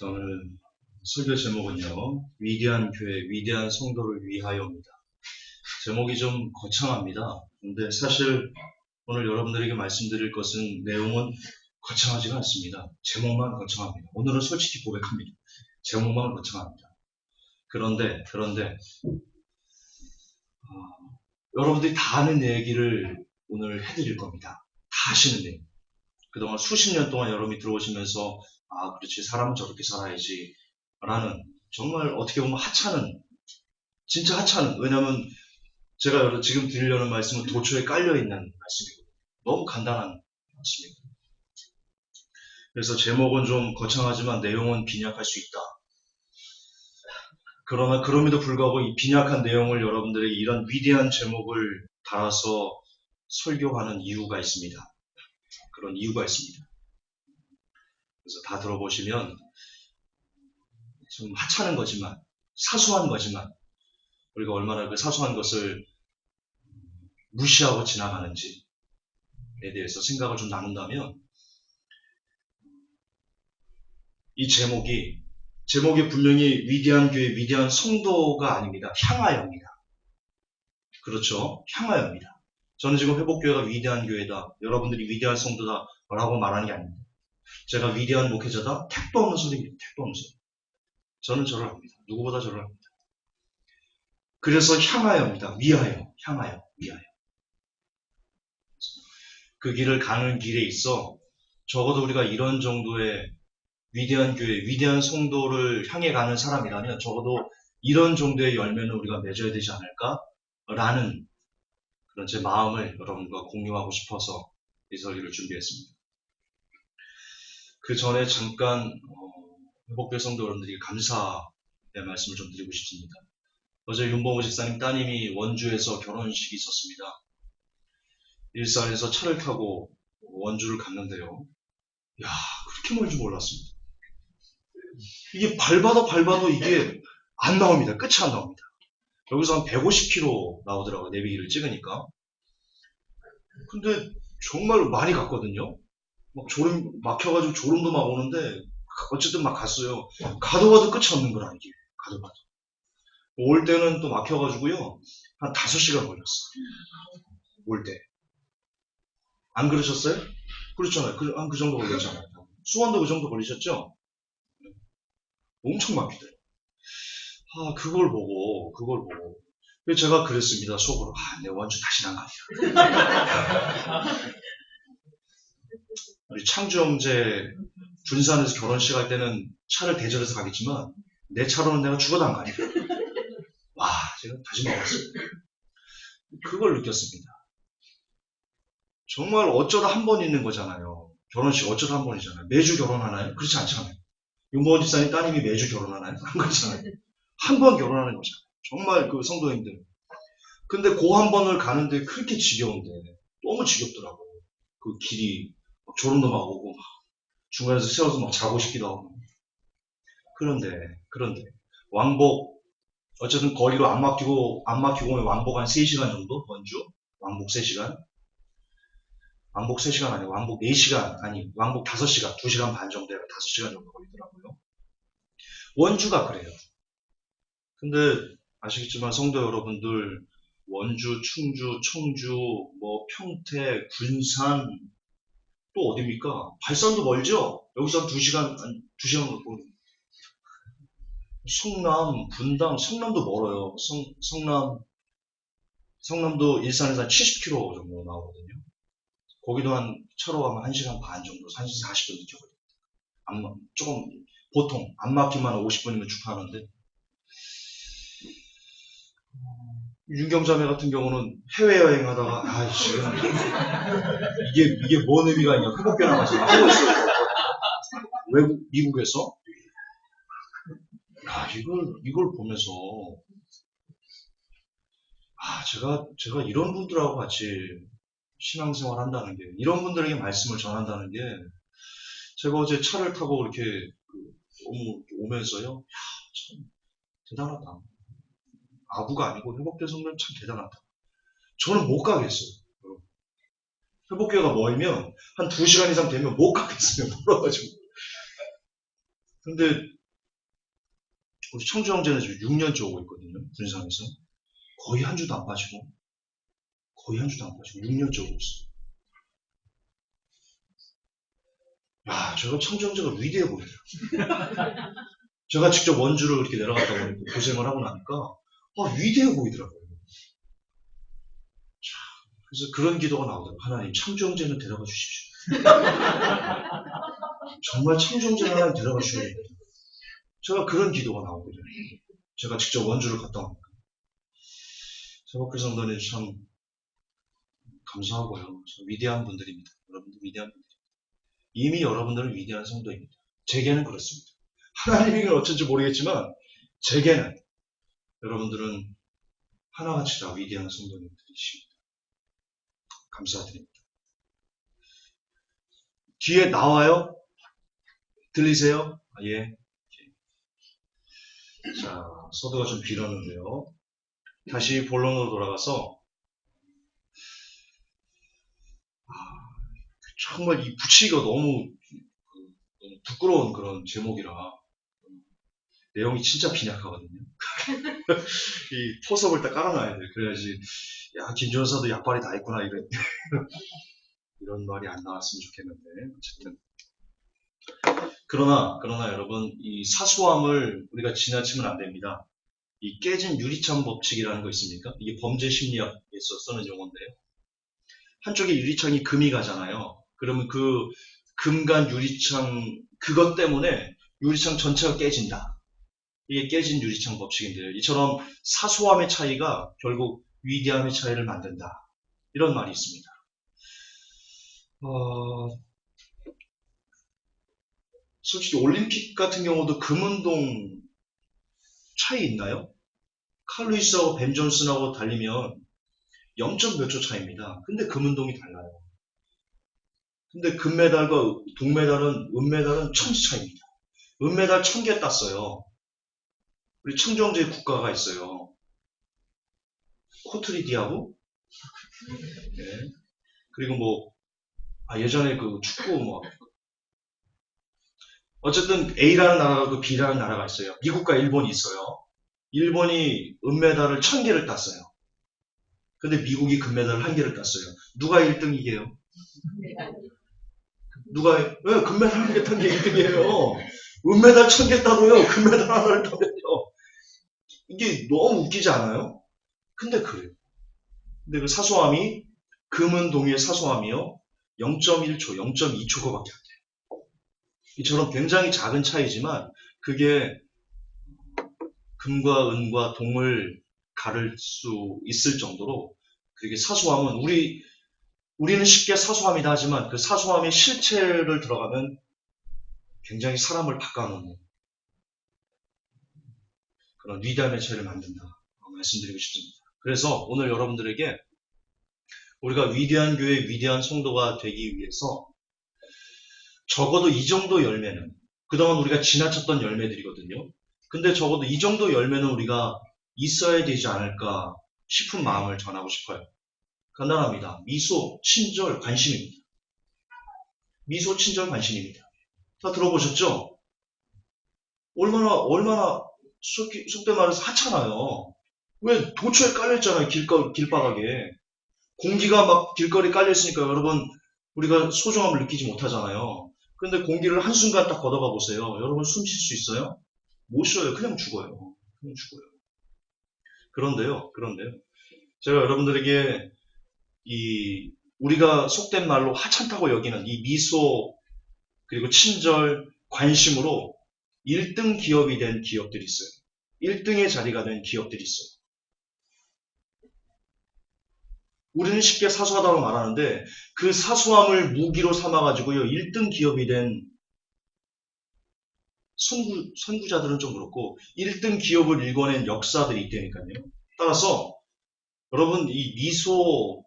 자, 오늘 설교 제목은요, 위대한 교회, 위대한 성도를 위하여입니다. 제목이 좀 거창합니다. 근데 사실 오늘 여러분들에게 말씀드릴 것은 내용은 거창하지가 않습니다. 제목만 거창합니다. 오늘은 솔직히 고백합니다. 제목만 거창합니다. 그런데 여러분들이 다 아는 얘기를 오늘 해드릴 겁니다. 다 아시는 얘기. 그동안 수십 년 동안 여러분이 들어오시면서 그렇지, 사람은 저렇게 살아야지 라는, 정말 어떻게 보면 하찮은, 진짜 하찮은, 왜냐하면 제가 지금 드리려는 말씀은 도처에 깔려있는 말씀이고 너무 간단한 말씀입니다. 그래서 제목은 좀 거창하지만 내용은 빈약할 수 있다. 그러나 그럼에도 불구하고 이 빈약한 내용을 여러분들에게 이런 위대한 제목을 달아서 설교하는 이유가 있습니다. 그런 이유가 있습니다. 그래서 다 들어보시면 좀 하찮은 거지만, 사소한 거지만, 우리가 얼마나 그 사소한 것을 무시하고 지나가는지에 대해서 생각을 좀 나눈다면, 이 제목이 분명히 위대한 교회, 위대한 성도가 아닙니다. 향하여입니다. 그렇죠? 향하여입니다. 저는 지금 회복교회가 위대한 교회다, 여러분들이 위대한 성도다 라고 말하는 게 아닙니다. 제가 위대한 목회자다? 택도 없는 소리입니다. 택도 없는 소리. 저는 저를 합니다. 누구보다 저를 합니다. 그래서 향하여입니다. 위하여, 향하여, 위하여. 그 길을 가는 길에 있어 적어도 우리가 이런 정도의 위대한 교회, 위대한 성도를 향해 가는 사람이라면 적어도 이런 정도의 열매는 우리가 맺어야 되지 않을까라는 그런 제 마음을 여러분과 공유하고 싶어서 이 설교를 준비했습니다. 그 전에 잠깐 회복교회 성도 여러분들에게 감사의 말씀을 좀 드리고 싶습니다. 어제 윤봉호 집사님 따님이 원주에서 결혼식이 있었습니다. 일산에서 차를 타고 원주를 갔는데요. 야, 그렇게 멀 줄 몰랐습니다. 이게 밟아도 이게 안 나옵니다. 끝이 안 나옵니다. 여기서 한 150km 나오더라고요. 내비기를 찍으니까. 근데 정말 많이 갔거든요. 막 막혀가지고 졸음도 막 오는데, 어쨌든 막 갔어요. 가도 끝이 없는 거라, 이게. 가도. 올 때는 또 막혀가지고요. 한 5시간 걸렸어요. 올 때. 안 그러셨어요? 그렇잖아요. 그 정도 걸렸잖아요. 수원도 그 정도 걸리셨죠? 엄청 막히더라고요. 그걸 보고. 그래서 제가 그랬습니다. 속으로. 내 원주 다시 안 가네요. 우리 창주 형제 군산에서 결혼식 할 때는 차를 대절해서 가겠지만, 내 차로는 내가 죽어도 안 가네요. 제가 다시 먹었어요. 그걸 느꼈습니다. 정말 어쩌다 한 번 있는 거잖아요. 결혼식 어쩌다 한 번이잖아요. 매주 결혼하나요? 그렇지 않잖아요. 윤보원 집사님 따님이 매주 결혼하나요? 안 그렇잖아요. 한 번 결혼하는 거잖아요. 정말 그 성도님들. 근데 그 한 번을 가는데 그렇게 지겨운데, 너무 지겹더라고요. 그 길이 막 졸음도 막 오고, 막 중간에서 세워서 막 자고 싶기도 하고. 그런데 왕복, 어쨌든 거리로 안 막히고 왕복 한 3시간 정도? 원주? 왕복 3시간? 왕복 3시간 아니고 왕복 4시간, 아니 왕복 5시간, 2시간 반 정도 해가 5시간 정도 걸리더라고요. 원주가 그래요. 근데 아시겠지만 성도 여러분들, 원주, 충주, 청주, 평택, 군산, 또 어디입니까? 발산도 멀죠? 여기서 한 2시간 갖고. 성남, 분당, 성남도 멀어요. 성남도 일산에서 한 70km 정도 나오거든요. 거기도 한 차로 가면 1시간 반 정도, 1시간 40분 늦게 걸립니다. 조금, 보통, 안 막히면 50분이면 주파하는데, 윤경자매 같은 경우는 해외여행 하다가, 지금, 이게 뭔 의미가 있냐. 회복교 나가서 하고 있어요. 미국에서. 이걸 보면서, 제가 이런 분들하고 같이 신앙생활 한다는 게, 이런 분들에게 말씀을 전한다는 게, 제가 어제 차를 타고 이렇게 오면서요, 참 대단하다. 아부가 아니고 회복교 성도는 참 대단하다. 저는 못 가겠어요. 회복교가 멀면 한 2시간 이상 되면 못 가겠어요. 멀어가지고. 근데 우리 청주 형제는 지금 6년째 오고 있거든요. 군산에서. 거의 한 주도 안 빠지고 6년째 오고 있어요. 야, 제가 청주 형제가 위대해 보이더라고요. 제가 직접 원주를 이렇게 내려갔다 보니까 고생을 하고 나니까 위대해 보이더라고요. 그래서 그런 기도가 나오더라고요. 하나님, 청주 형제는 데려가 주십시오. 정말 청주 형제 하나님 데려가 주셔야 됩니다. 제가 그런 기도가 나오거든요. 제가 직접 원주를 갔다 오니까. 세복교 성도님 참 감사하고요. 참 위대한 분들입니다. 여러분들 위대한 분들. 이미 여러분들은 위대한 성도입니다. 제게는 그렇습니다. 하나님에게는 어쩐지 모르겠지만 제게는 여러분들은 하나같이 다 위대한 성도님들이십니다. 감사드립니다. 뒤에 나와요? 들리세요? 예. 자, 서두가 좀 길었는데요. 다시 본론으로 돌아가서 정말 이 붙이기가 너무 부끄러운 그런 제목이라 내용이 진짜 빈약하거든요. 이 포섭을 딱 깔아놔야 돼. 그래야지 야 김전사도 약발이 다 있구나 이런 말이 안 나왔으면 좋겠는데 어쨌든 그러나 여러분 이 사소함을 우리가 지나치면 안 됩니다. 이 깨진 유리창 법칙이라는 거 있습니까? 이게 범죄 심리학에서 쓰는 용어인데요. 한쪽에 유리창이 금이 가잖아요. 그러면 그 금간 유리창 그것 때문에 유리창 전체가 깨진다. 이게 깨진 유리창 법칙인데요. 이처럼 사소함의 차이가 결국 위대함의 차이를 만든다. 이런 말이 있습니다. 솔직히 올림픽 같은 경우도 금운동 차이 있나요? 칼 루이스하고 벤 존슨하고 달리면 0. 몇 초 차이입니다. 근데 금운동이 달라요. 근데 금메달과 동메달은 은메달은 1000지 차이입니다. 은메달 1000개 땄어요. 우리 청정제 국가가 있어요. 코트리디하고 네. 그리고 예전에 그 축구 어쨌든 A라는 나라가 그 B라는 나라가 있어요. 미국과 일본이 있어요. 일본이 은메달을 1000개를 땄어요. 근데 미국이 금메달을 1개를 땄어요. 누가 1등이게요? 왜 금메달 1개 딴 게 1등이에요? 은메달 1000개 따도요. 금메달 하나를 따면요. 이게 너무 웃기지 않아요? 근데 그래요. 근데 그 사소함이 금은 동의 사소함이요. 0.1초, 0.2초밖에 안 돼요. 이처럼 굉장히 작은 차이지만 그게 금과 은과 동을 가를 수 있을 정도로 그게 사소함은 우리는 쉽게 사소함이다 하지만 그 사소함의 실체를 들어가면 굉장히 사람을 바꿔놓는 그런 위대함의 차이를 만든다 말씀드리고 싶습니다. 그래서 오늘 여러분들에게 우리가 위대한 교회, 위대한 성도가 되기 위해서 적어도 이 정도 열매는 그동안 우리가 지나쳤던 열매들이거든요. 근데 적어도 이 정도 열매는 우리가 있어야 되지 않을까 싶은 마음을 전하고 싶어요. 간단합니다. 미소, 친절, 관심입니다. 미소, 친절, 관심입니다. 다 들어보셨죠? 얼마나 속된 말해서 하찮아요. 왜 도처에 깔려있잖아요. 길바닥에. 공기가 막 길거리에 깔려있으니까 여러분 우리가 소중함을 느끼지 못하잖아요. 근데 공기를 한순간 딱 걷어가 보세요. 여러분 숨 쉴 수 있어요? 못 쉬어요. 그냥 죽어요. 그런데요. 제가 여러분들에게 우리가 속된 말로 하찮다고 여기는 이 미소 그리고 친절, 관심으로 1등 기업이 된 기업들이 있어요. 1등의 자리가 된 기업들이 있어요. 우리는 쉽게 사소하다고 말하는데 그 사소함을 무기로 삼아가지고요. 1등 기업이 된 선구자들은 좀 그렇고 1등 기업을 일궈낸 역사들이 있다니까요. 따라서 여러분 이 미소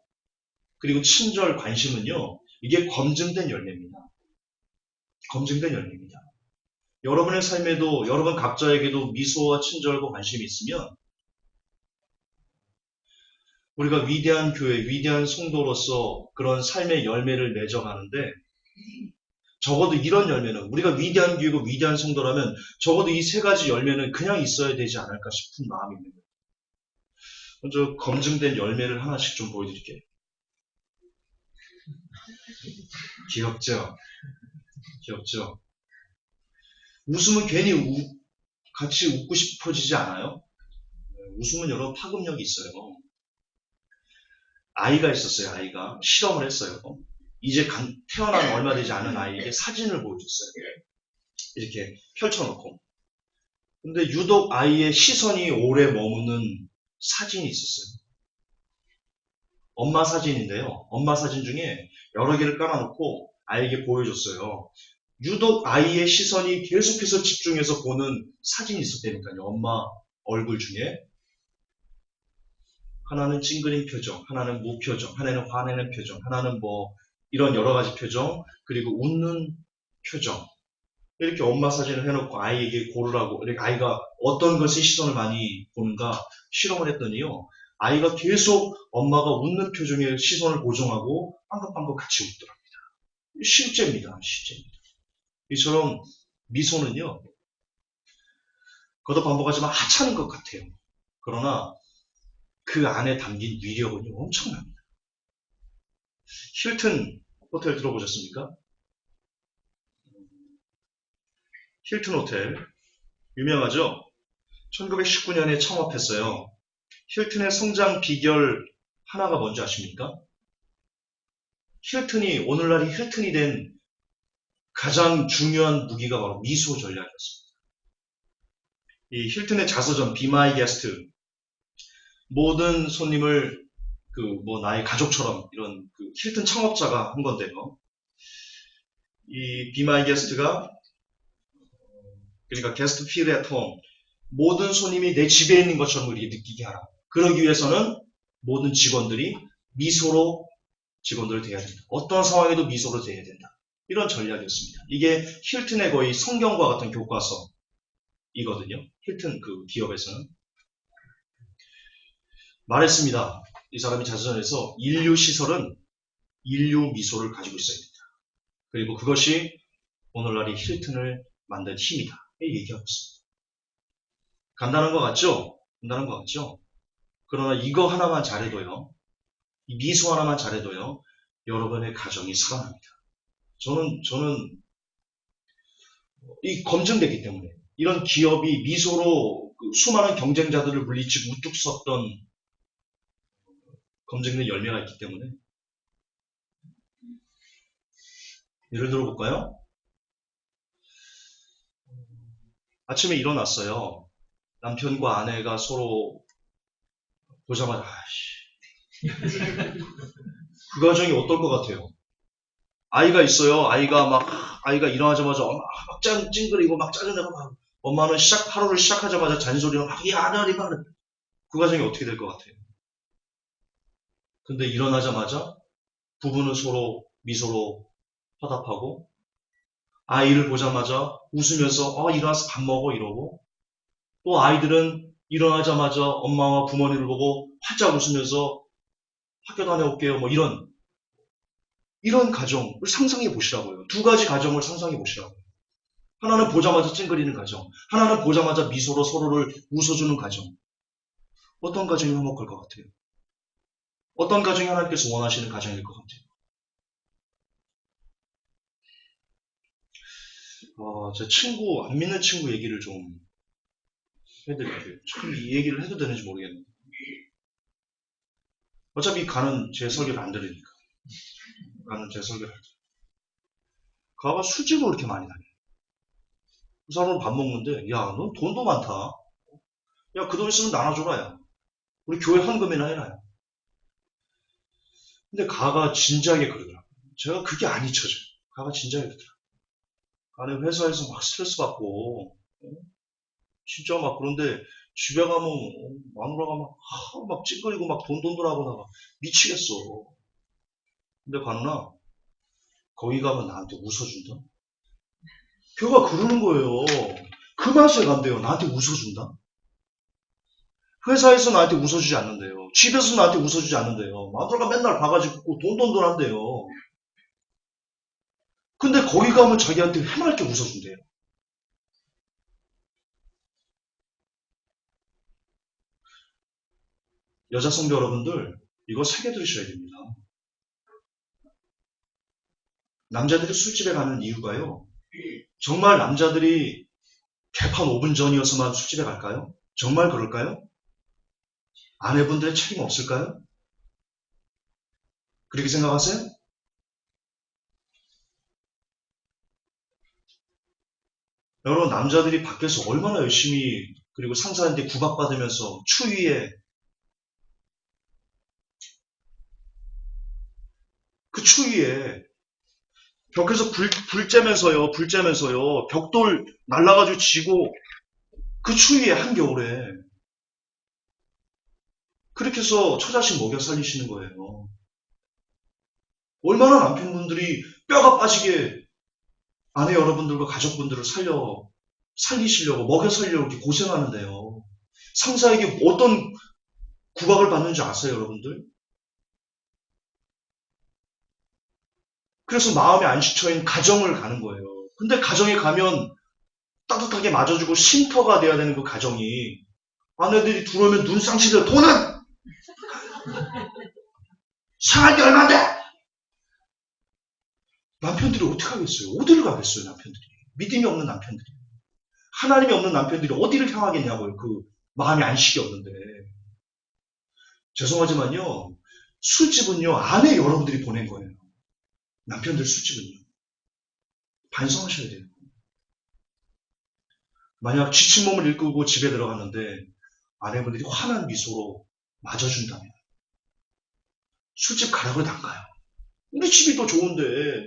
그리고 친절, 관심은요. 이게 검증된 열매입니다. 검증된 열매입니다. 여러분의 삶에도 여러분 각자에게도 미소와 친절과 관심이 있으면 우리가 위대한 교회, 위대한 성도로서 그런 삶의 열매를 맺어가는데 적어도 이런 열매는, 우리가 위대한 교회고 위대한 성도라면 적어도 이 세 가지 열매는 그냥 있어야 되지 않을까 싶은 마음이 있는 거예요. 먼저 검증된 열매를 하나씩 좀 보여드릴게요. 귀엽죠? 귀엽죠? 웃음은 괜히 같이 웃고 싶어지지 않아요? 웃음은 여러 파급력이 있어요. 아이가 있었어요. 아이가 실험을 했어요. 이제 태어난 얼마 되지 않은 아이에게 사진을 보여줬어요. 이렇게 펼쳐놓고. 근데 유독 아이의 시선이 오래 머무는 사진이 있었어요. 엄마 사진인데요. 엄마 사진 중에 여러 개를 깔아놓고 아이에게 보여줬어요. 유독 아이의 시선이 계속해서 집중해서 보는 사진이 있었다니까요. 엄마 얼굴 중에. 하나는 찡그린 표정, 하나는 무표정, 하나는 화내는 표정, 하나는 뭐 이런 여러 가지 표정, 그리고 웃는 표정. 이렇게 엄마 사진을 해놓고 아이에게 고르라고, 이렇게 아이가 어떤 것에 시선을 많이 보는가 실험을 했더니요. 아이가 계속 엄마가 웃는 표정에 시선을 고정하고 빵긋빵긋 같이 웃더랍니다. 실제입니다. 실제입니다. 이처럼 미소는요. 거듭 반복하지만 하찮은 것 같아요. 그러나 그 안에 담긴 위력은요. 엄청납니다. 힐튼 호텔 들어보셨습니까? 힐튼 호텔 유명하죠? 1919년에 창업했어요. 힐튼의 성장 비결 하나가 뭔지 아십니까? 힐튼이 오늘날이 힐튼이 된 가장 중요한 무기가 바로 미소 전략이었습니다. 이 힐튼의 자서전 Be My Guest 모든 손님을 나의 가족처럼 이런 힐튼 창업자가 한 건데요. 이 Be My Guest가 그러니까 Guest Feel at Home 모든 손님이 내 집에 있는 것처럼 우리에게 느끼게 하라. 그러기 위해서는 모든 직원들이 미소로 직원들을 대해야 된다. 어떤 상황에도 미소로 대해야 된다. 이런 전략이었습니다. 이게 힐튼의 거의 성경과 같은 교과서이거든요. 힐튼 기업에서는. 말했습니다. 이 사람이 자서전에서 인류 시설은 인류 미소를 가지고 있어야 된다. 그리고 그것이 오늘날의 힐튼을 만든 힘이다. 얘기하고 있습니다. 간단한 것 같죠? 간단한 것 같죠? 그러나 이거 하나만 잘해도요. 이 미소 하나만 잘해도요. 여러분의 가정이 살아납니다. 저는 이 검증됐기 때문에 이런 기업이 미소로 수많은 경쟁자들을 물리치고 우뚝 섰던 검증된 열매가 있기 때문에 예를 들어 볼까요? 아침에 일어났어요. 남편과 아내가 서로 보자마자 그 가정이 어떨 것 같아요? 아이가 있어요. 아이가 일어나자마자 막 찡그리고 막 짜증내고 막 엄마는 하루를 시작하자마자 잔소리를 막 야나리만 그 가정이 어떻게 될 것 같아요? 근데 일어나자마자 부부는 서로 미소로 화답하고 아이를 보자마자 웃으면서 일어나서 밥 먹어 이러고 또 아이들은 일어나자마자 엄마와 부모님을 보고 활짝 웃으면서 학교 다녀올게요. 뭐 이런 가정을 상상해 보시라고요. 두 가지 가정을 상상해 보시라고요. 하나는 보자마자 찡그리는 가정, 하나는 보자마자 미소로 서로를 웃어주는 가정. 어떤 가정이 화목할 것 같아요? 어떤 가정이 하나님께서 원하시는 가정일 것 같아요? 제 친구, 안 믿는 친구 얘기를 좀 해드릴게요. 참 이 얘기를 해도 되는지 모르겠는데. 어차피 가는 제 설교를 안 들으니까. 가는 제 설교를 안 들으니까. 가가 술집을 그렇게 많이 다녀요. 그 사람은 밥 먹는데, 야, 넌 돈도 많다. 야, 그 돈 있으면 나눠줘라, 야. 우리 교회 헌금이나 해라, 야. 근데 가가 진지하게 그러더라고요. 제가 그게 안 잊혀져요. 가가 진지하게 그러더라고요. 가는 회사에서 막 스트레스 받고, 진짜 막 그런데 집에 가면 마누라가 막 찡그리고 막 돈돈하고 나가 미치겠어. 근데 가누나 거기 가면 나한테 웃어준다. 걔가 그러는 거예요. 그 맛에 간대요. 나한테 웃어준다. 회사에서 나한테 웃어주지 않는데요. 집에서 나한테 웃어주지 않는데요. 마누라가 맨날 봐가지고 돈돈한대요. 근데 거기 가면 자기한테 해맑게 웃어준대요. 여자 성도 여러분들, 이거 새겨 들으셔야 됩니다. 남자들이 술집에 가는 이유가요. 정말 남자들이 개판 5분 전이어서만 술집에 갈까요? 정말 그럴까요? 아내분들의 책임 없을까요? 그렇게 생각하세요? 여러분, 남자들이 밖에서 얼마나 열심히 그리고 상사한테 구박받으면서 추위에 그 추위에 벽에서 불 쬐면서요, 벽돌 날라가지고 지고 그 추위에 한겨울에 그렇게 해서 처자식 먹여 살리시는 거예요. 얼마나 남편분들이 뼈가 빠지게 아내 여러분들과 가족분들을 살리시려고 먹여 살리려고 이렇게 고생하는데요. 상사에게 어떤 구박을 받는지 아세요, 여러분들? 그래서 마음에 안 지쳐있는 가정을 가는 거예요. 근데 가정에 가면 따뜻하게 맞아주고 쉼터가 돼야 되는 그 가정이 아내들이 들어오면 눈 쌍시려 돈은 상할 게 얼마인데? 남편들이 어떻게 하겠어요? 어디를 가겠어요, 남편들이? 믿음이 없는 남편들이. 하나님이 없는 남편들이 어디를 향하겠냐고요, 그 마음이 안식이 없는데. 죄송하지만요, 술집은요, 아내 여러분들이 보낸 거예요. 남편들 술집은요. 반성하셔야 돼요. 만약 지친 몸을 일구고 집에 들어갔는데 아내분들이 환한 미소로 맞아준다면 술집 가라고 해도 안 가요. 우리 집이 더 좋은데,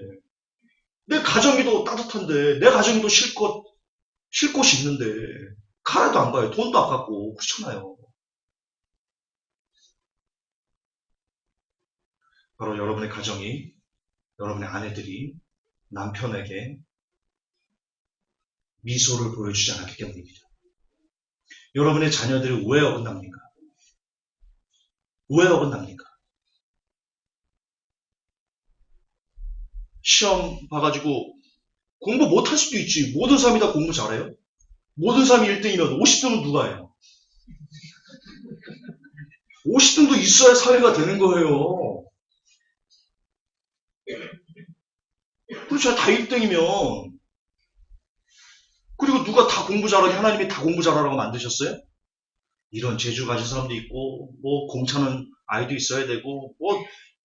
내 가정이 더 따뜻한데, 내 가정이 더 쉴 곳이 있는데, 가라도 안 가요. 돈도 아깝고, 그렇잖아요. 바로 여러분의 가정이, 여러분의 아내들이 남편에게 미소를 보여주지 않았기 때문입니다. 여러분의 자녀들이 왜 어긋납니까? 왜 어긋납니까? 시험 봐가지고 공부 못할 수도 있지. 모든 사람이 다 공부 잘해요? 모든 사람이 1등이면 50등은 누가 해요? 50등도 있어야 사회가 되는 거예요. 그렇죠. 다 1등이면. 그리고 누가 다 공부 잘하게 하나님이 다 공부 잘하라고 만드셨어요? 이런 재주 가진 사람도 있고, 뭐 공차는 아이도 있어야 되고, 뭐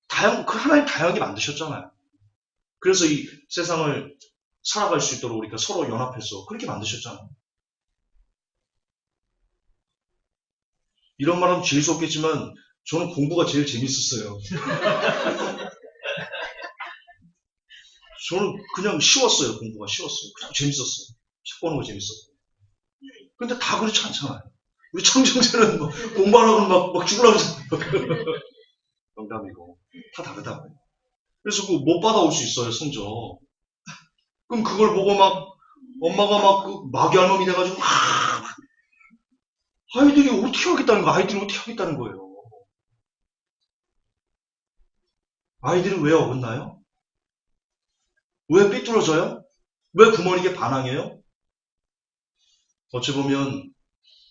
그 하나님 다양하게 만드셨잖아요. 그래서 이 세상을 살아갈 수 있도록 우리가 서로 연합해서 그렇게 만드셨잖아요. 이런 말하면 재수 없겠지만 저는 공부가 제일 재밌었어요. 저는 그냥 쉬웠어요. 공부가 쉬웠어요. 그냥 재밌었어요. 책 보는 거 재밌었고. 근데 다 그렇지 않잖아요. 우리 청정세는 뭐 공부 안 하고 막 죽으려고 하잖아요. 농담이고. 다 다르다고요. 그래서 그 못 받아올 수 있어요, 성적. 그럼 그걸 보고 막 엄마가 막 그 마귀알몸이 돼가지고 막 아이들이 어떻게 하겠다는 거예요. 아이들이 어떻게 하겠다는 거예요. 아이들은 왜 어긋나요? 왜 삐뚤어져요? 왜 부모님께 반항해요? 어찌 보면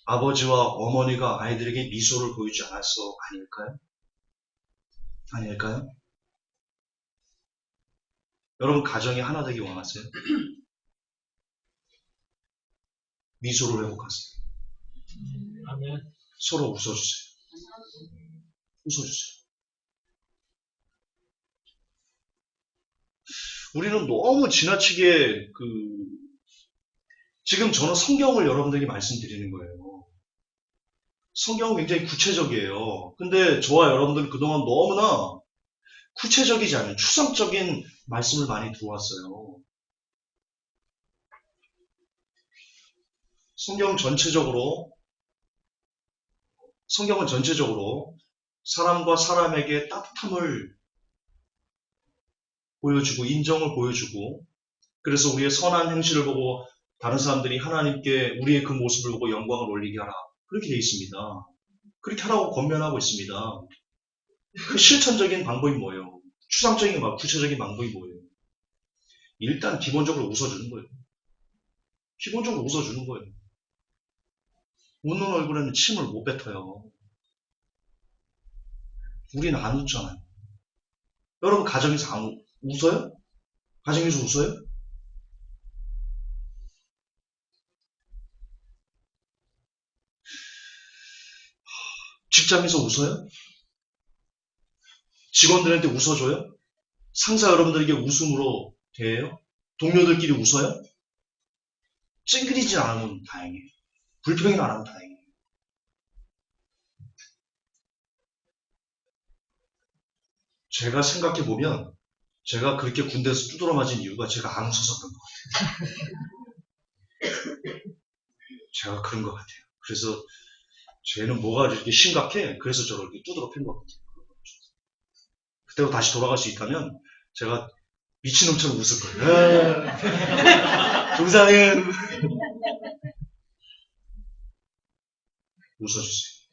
아버지와 어머니가 아이들에게 미소를 보이지 않아서 아닐까요? 아닐까요? 여러분 가정이 하나 되기 원하세요? 미소를 회복하세요. 아멘. 서로 웃어주세요. 웃어주세요. 우리는 너무 지나치게 지금 저는 성경을 여러분들에게 말씀드리는 거예요. 성경은 굉장히 구체적이에요. 근데 저와 여러분들은 그동안 너무나 구체적이지 않은 추상적인 말씀을 많이 들어왔어요. 성경은 전체적으로 사람과 사람에게 따뜻함을 보여주고 인정을 보여주고 그래서 우리의 선한 행실을 보고 다른 사람들이 하나님께 우리의 그 모습을 보고 영광을 올리게 하라. 그렇게 되어 있습니다. 그렇게 하라고 권면하고 있습니다. 그 실천적인 방법이 뭐예요? 추상적인 구체적인 방법이 뭐예요? 일단 기본적으로 웃어주는 거예요. 기본적으로 웃어주는 거예요. 웃는 얼굴에는 침을 못 뱉어요. 우리는 안 웃잖아요. 여러분 가정에서 안 웃어요? 가정에서 웃어요? 직장에서 웃어요? 직원들한테 웃어줘요? 상사 여러분들에게 웃음으로 대해요? 동료들끼리 웃어요? 찡그리지 않으면 다행이에요. 불평이 안 하면 다행이에요. 제가 생각해보면 제가 그렇게 군대에서 두드러 맞은 이유가 제가 안 웃었던 것 같아요. 제가 그런 것 같아요. 그래서 쟤는 뭐가 이렇게 심각해? 그래서 저를 이렇게 두드러 팬 것 같아요. 그때로 다시 돌아갈 수 있다면 제가 미친놈처럼 웃을 거예요. 종사는 웃어주세요.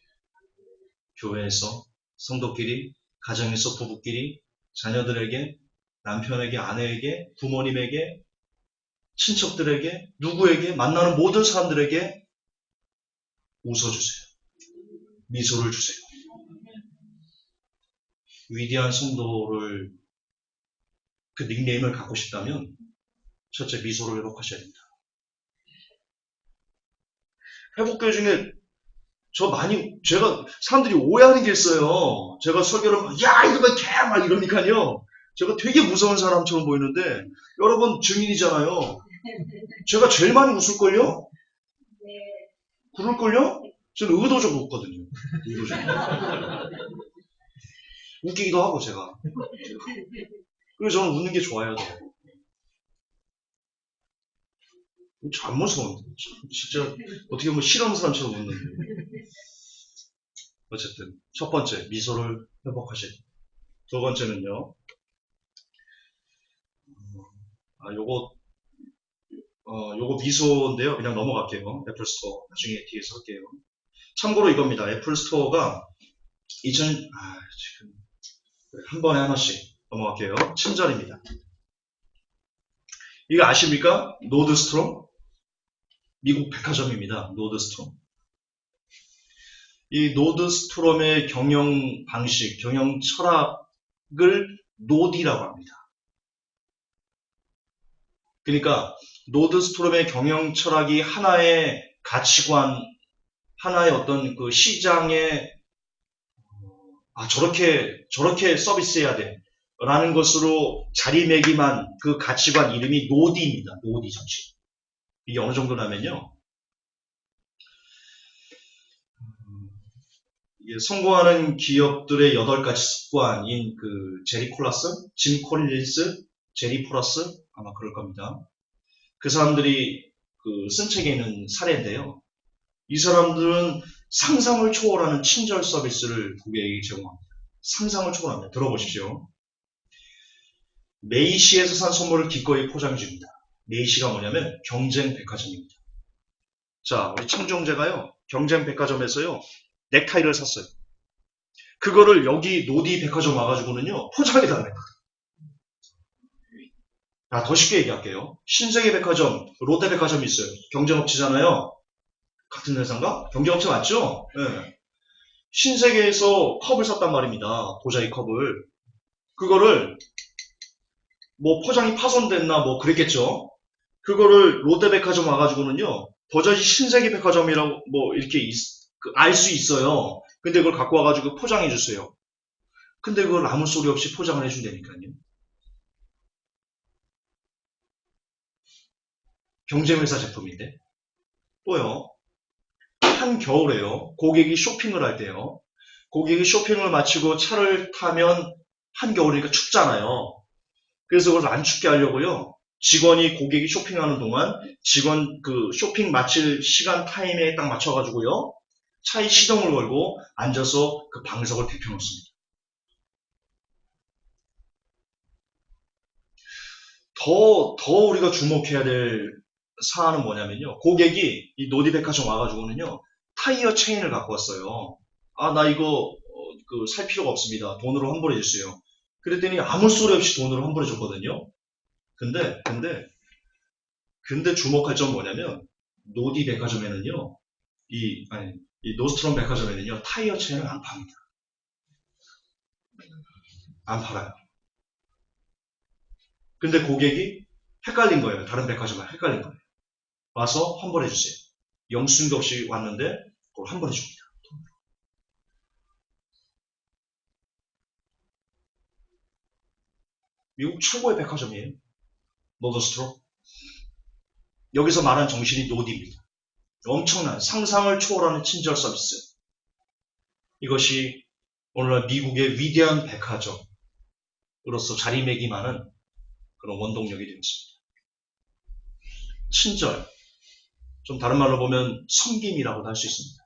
교회에서 성도끼리, 가정에서 부부끼리, 자녀들에게, 남편에게, 아내에게, 부모님에게, 친척들에게, 누구에게, 만나는 모든 사람들에게 웃어주세요. 미소를 주세요. 위대한 성도를 그 닉네임을 갖고 싶다면 첫째 미소를 회복하셔야 됩니다. 회복교회 중에 제가 사람들이 오해하는 게 있어요. 제가 설교를 막, 야, 이거 개막 이러니까요. 제가 되게 무서운 사람처럼 보이는데, 여러분 증인이잖아요. 제가 제일 많이 웃을걸요? 그럴걸요? 저는 의도적으로 웃거든요. 의도적으로. 웃기기도 하고, 제가. 그래서 저는 웃는 게 좋아요, 더. 안 무서운데. 진짜, 어떻게 보면 싫어하는 사람처럼 웃는데. 어쨌든, 첫 번째, 미소를 회복하셔야 됩니다. 두 번째는요, 요거 미소인데요. 그냥 넘어갈게요. 애플 스토어. 나중에 뒤에서 할게요. 참고로 이겁니다. 애플 스토어가 지금 한 번에 하나씩 넘어갈게요. 친절입니다. 이거 아십니까? 노드스트롬? 미국 백화점입니다. 노드스트롬. 이 노드스트롬의 경영 방식, 경영 철학을 노디라고 합니다. 그러니까 노드스트롬의 경영 철학이 하나의 가치관, 하나의 어떤 그 시장에 저렇게 서비스해야 돼 라는 것으로 자리매김한 그 가치관 이름이 노디입니다. 노디 정치. 이게 어느 정도냐면요. 이게 성공하는 기업들의 8가지 습관인 그 제리 콜라스, 짐 콜린스, 제리 포라스 아마 그럴 겁니다. 그 사람들이 쓴 책에 있는 사례인데요. 이 사람들은 상상을 초월하는 친절 서비스를 고객에게 제공합니다. 상상을 초월합니다. 들어보십시오. 메이시에서 산 선물을 기꺼이 포장해줍니다. 메이시가 뭐냐면 경쟁 백화점입니다. 자, 우리 청정제가요, 경쟁 백화점에서요, 넥타이를 샀어요. 그거를 여기 노디 백화점 와가지고는요, 포장해달래요. 더 쉽게 얘기할게요. 신세계 백화점, 롯데 백화점이 있어요. 경쟁업체잖아요. 같은 회사인가? 경쟁업체 맞죠? 네. 신세계에서 컵을 샀단 말입니다. 도자기 컵을. 그거를 뭐 포장이 파손됐나 뭐 그랬겠죠. 그거를 롯데백화점 와가지고는요. 버젓이 신세계 백화점이라고 뭐 이렇게 알 수 있어요. 근데 그걸 갖고 와가지고 포장해 주세요. 근데 그걸 아무 소리 없이 포장을 해준다니까요. 경쟁회사 제품인데. 또요. 한겨울에요. 고객이 쇼핑을 할 때요. 고객이 쇼핑을 마치고 차를 타면 한겨울이니까 춥잖아요. 그래서 그걸 안 춥게 하려고요. 직원이 고객이 쇼핑하는 동안 직원 쇼핑 마칠 시간 타임에 딱 맞춰가지고요. 차에 시동을 걸고 앉아서 그 방석을 데펴놓습니다. 더 우리가 주목해야 될 사안은 뭐냐면요. 고객이 이 노디백화점 와가지고는요. 타이어 체인을 갖고 왔어요. 나 이거 살 필요가 없습니다. 돈으로 환불해 주세요. 그랬더니 아무 소리 없이 돈으로 환불해 줬거든요. 근데 주목할 점은 뭐냐면, 노디 백화점에는요, 이 노스트럼 백화점에는요, 타이어 체인을 안 팝니다. 안 팔아요. 근데 고객이 헷갈린 거예요. 다른 백화점과 헷갈린 거예요. 와서 환불해 주세요. 영수증도 없이 왔는데 그걸 환불해 줍니다. 미국 최고의 백화점이에요. 노더스트로. 여기서 말한 정신이 노디입니다. 엄청난 상상을 초월하는 친절 서비스. 이것이 오늘날 미국의 위대한 백화점으로서 자리매김하는 그런 원동력이 되었습니다. 친절, 좀 다른 말로 보면 섬김이라고도 할 수 있습니다.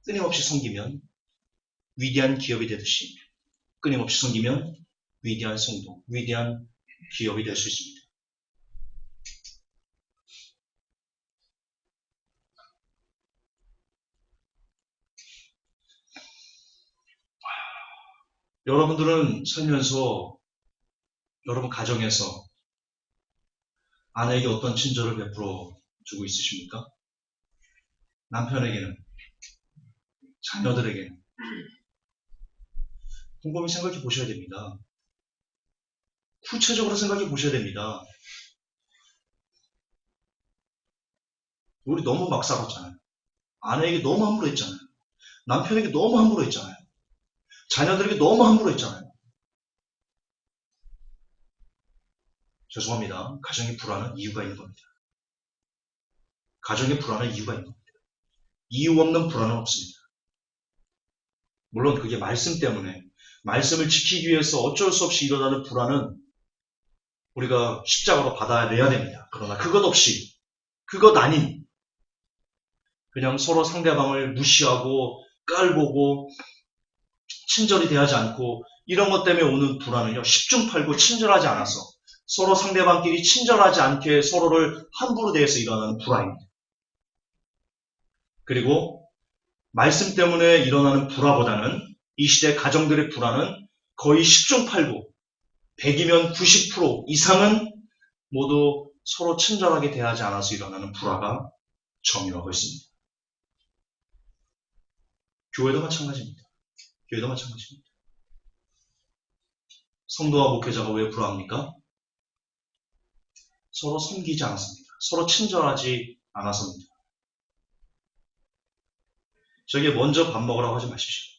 끊임없이 섬기면 위대한 기업이 되듯이 끊임없이 섬기면 위대한 성도, 위대한 기업이 될 수 있습니다. 여러분들은 살면서 여러분 가정에서 아내에게 어떤 친절을 베풀어 주고 있으십니까? 남편에게는, 자녀들에게는 곰곰이 생각해 보셔야 됩니다. 구체적으로 생각해 보셔야 됩니다. 우리 너무 막 살았잖아요. 아내에게 너무 함부로 했잖아요. 남편에게 너무 함부로 했잖아요. 자녀들에게 너무 함부로 했잖아요. 죄송합니다. 가정의 불안은 이유가 있는 겁니다. 가정의 불안은 이유가 있는 겁니다. 이유 없는 불안은 없습니다. 물론 그게 말씀 때문에, 말씀을 지키기 위해서 어쩔 수 없이 일어나는 불안은 우리가 십자가로 받아내야 됩니다. 그러나 그것 없이, 그것 아닌, 그냥 서로 상대방을 무시하고 깔보고 친절히 대하지 않고 이런 것 때문에 오는 불안은요, 10중 8구 친절하지 않아서 서로 상대방끼리 친절하지 않게 서로를 함부로 대해서 일어나는 불화입니다. 그리고 말씀 때문에 일어나는 불화보다는 이 시대 가정들의 불화는 거의 10중 8구, 100이면 90% 이상은 모두 서로 친절하게 대하지 않아서 일어나는 불화가 점유하고 있습니다. 교회도 마찬가지입니다. 교회도 마찬가지입니다. 성도와 목회자가 왜 불화합니까? 서로 섬기지 않았습니다. 서로 친절하지 않아서입니다. 저에게 먼저 밥 먹으라고 하지 마십시오.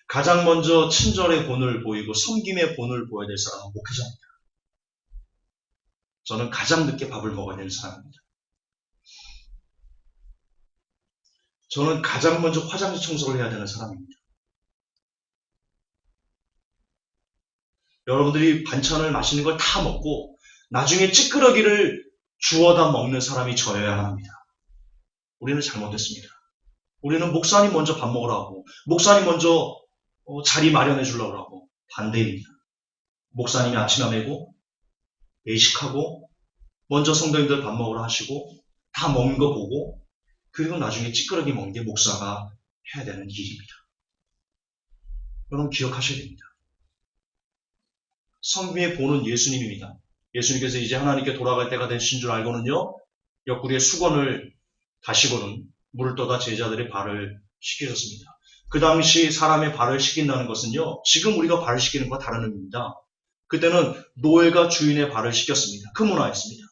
가장 먼저 친절의 본을 보이고 섬김의 본을 보여야 될 사람은 목회자입니다. 저는 가장 늦게 밥을 먹어야 되는 사람입니다. 저는 가장 먼저 화장실 청소를 해야 되는 사람입니다. 여러분들이 반찬을 맛있는 걸 다 먹고 나중에 찌끄러기를 주워다 먹는 사람이 저여야 합니다. 우리는 잘못했습니다. 우리는 목사님 먼저 밥 먹으라고, 목사님 먼저 자리 마련해 주려고 하고 반대입니다. 목사님이 아침에 메고 외식하고 먼저 성도님들 밥 먹으라 하시고 다 먹는 거 보고 그리고 나중에 찌끄러기 먹는 게 목사가 해야 되는 일입니다. 여러분 기억하셔야 됩니다. 성비의 본은 예수님입니다. 예수님께서 이제 하나님께 돌아갈 때가 되신 줄 알고는요, 옆구리에 수건을 다시고는 물을 떠다 제자들의 발을 씻기셨습니다. 그 당시 사람의 발을 씻긴다는 것은요, 지금 우리가 발을 씻기는 것과 다른 의미입니다. 그때는 노예가 주인의 발을 씻겼습니다. 그 문화였습니다.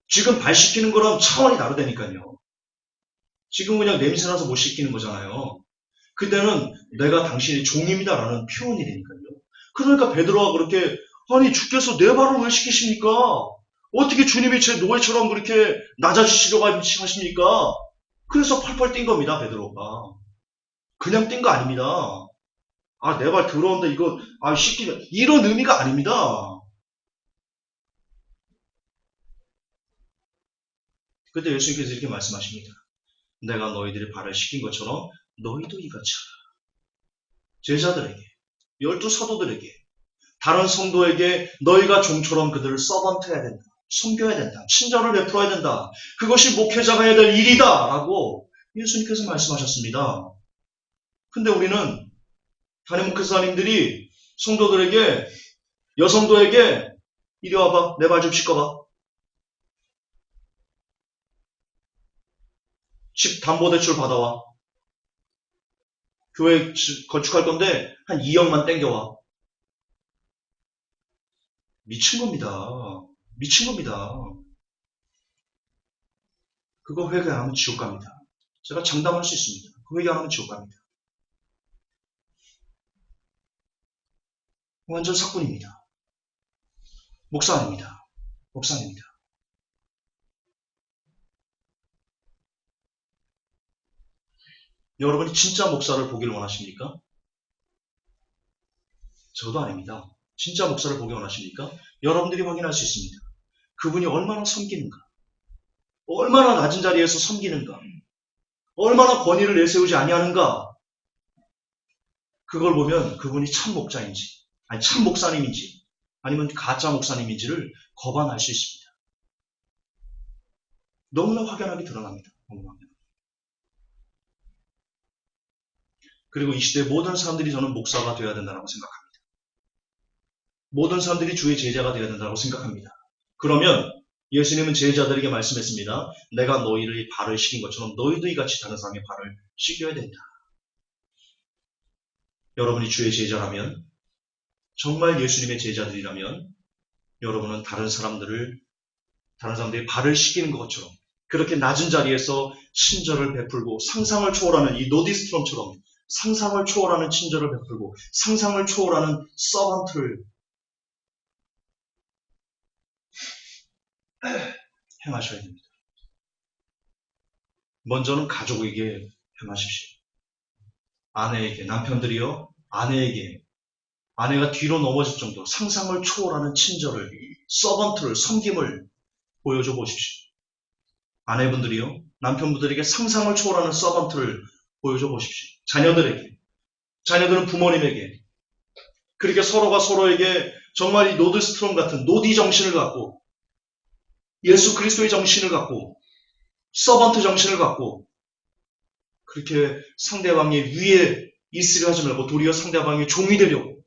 지금 발 씻기는 거랑 차원이 다르다니까요. 지금 그냥 냄새나서 못 씻기는 거잖아요. 그때는 내가 당신의 종입니다라는 표현이 되니까요. 그러니까 베드로가 그렇게 아니 주께서 내 발을 왜 씻기십니까? 어떻게 주님이 제 노예처럼 그렇게 낮아지시려고 하십니까? 그래서 펄펄 뛴 겁니다. 베드로가. 그냥 뛴 거 아닙니다. 아, 내 발 더러운데 이거 씻기면 이런 의미가 아닙니다. 그때 예수님께서 이렇게 말씀하십니다. 내가 너희들의 발을 씻긴 것처럼 너희도 이같이 하라. 제자들에게, 12 사도들에게, 다른 성도에게 너희가 종처럼 그들을 서번트해야 된다. 섬겨야 된다. 친절을 베풀어야 된다. 그것이 목회자가 해야 될 일이다. 라고 예수님께서 말씀하셨습니다. 근데 우리는 담임 목회사님들이 성도들에게, 여성도에게 이리 와봐. 내 발 좀 씻어봐. 집 담보대출 받아와. 교회 건축할 건데 한 2억만 땡겨와. 미친 겁니다. 미친 겁니다. 그거 회개 안 하면 지옥 갑니다. 제가 장담할 수 있습니다. 그 회개 안 하면 지옥 갑니다. 완전 사건입니다. 목사 아닙니다. 목사 아닙니다. 여러분이 진짜 목사를 보기를 원하십니까? 저도 아닙니다. 진짜 목사를 보기 원하십니까? 여러분들이 확인할 수 있습니다. 그분이 얼마나 섬기는가, 얼마나 낮은 자리에서 섬기는가, 얼마나 권위를 내세우지 아니하는가. 그걸 보면 그분이 참 목자인지, 아니 참 목사님인지, 아니면 가짜 목사님인지를 거반할 수 있습니다. 너무나 확연하게 드러납니다. 너무나. 그리고 이 시대의 모든 사람들이 저는 목사가 되어야 된다고 생각합니다. 모든 사람들이 주의 제자가 되어야 된다고 생각합니다. 그러면 예수님은 제자들에게 말씀했습니다. 내가 너희를 발을 씻긴 것처럼 너희도 이같이 다른 사람의 발을 씻겨야 된다. 여러분이 주의 제자라면, 정말 예수님의 제자들이라면 여러분은 다른 사람들의 발을 씻기는 것처럼 그렇게 낮은 자리에서 친절을 베풀고 상상을 초월하는 이 노디스트럼처럼 상상을 초월하는 친절을 베풀고 상상을 초월하는 서번트를 행하셔야 됩니다. 먼저는 가족에게 행하십시오. 아내에게, 남편들이요, 아내에게, 아내가 뒤로 넘어질 정도로 상상을 초월하는 친절을, 서번트를, 섬김을 보여줘 보십시오. 아내분들이요, 남편분들에게 상상을 초월하는 서번트를 보여줘 보십시오. 자녀들에게, 자녀들은 부모님에게, 그렇게 서로가 서로에게 정말 이 노드스트롬 같은 노디 정신을 갖고 예수 그리스도의 정신을 갖고 서번트 정신을 갖고 그렇게 상대방의 위에 있으려 하지 말고 도리어 상대방의 종이 되려고.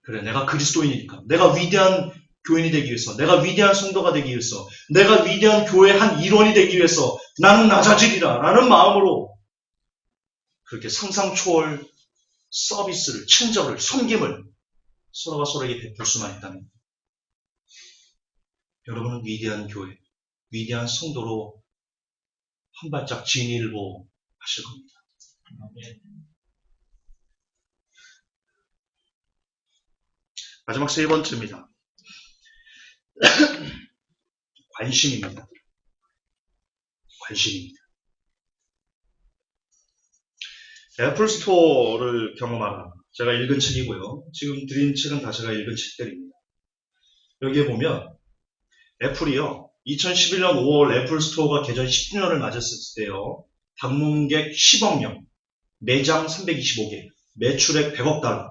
그래, 내가 그리스도인이니까, 내가 위대한 교인이 되기 위해서, 내가 위대한 성도가 되기 위해서, 내가 위대한 교회의 한 일원이 되기 위해서 나는 낮아지리라 라는 마음으로 그렇게 상상 초월 서비스를, 친절을, 섬김을 서로가 서로에게 베풀 수만 있다면 여러분은 위대한 교회, 위대한 성도로 한 발짝 진일보 하실 겁니다. 마지막 세 번째입니다. 관심입니다. 관심입니다. 애플 스토어를 경험하라. 제가 읽은 책이고요. 지금 드린 책은 다 제가 읽은 책들입니다. 여기에 보면 애플이요. 2011년 5월 애플 스토어가 개전 10주년을 맞았을 때요. 방문객 10억 명, 매장 325개, 매출액 100억 달러.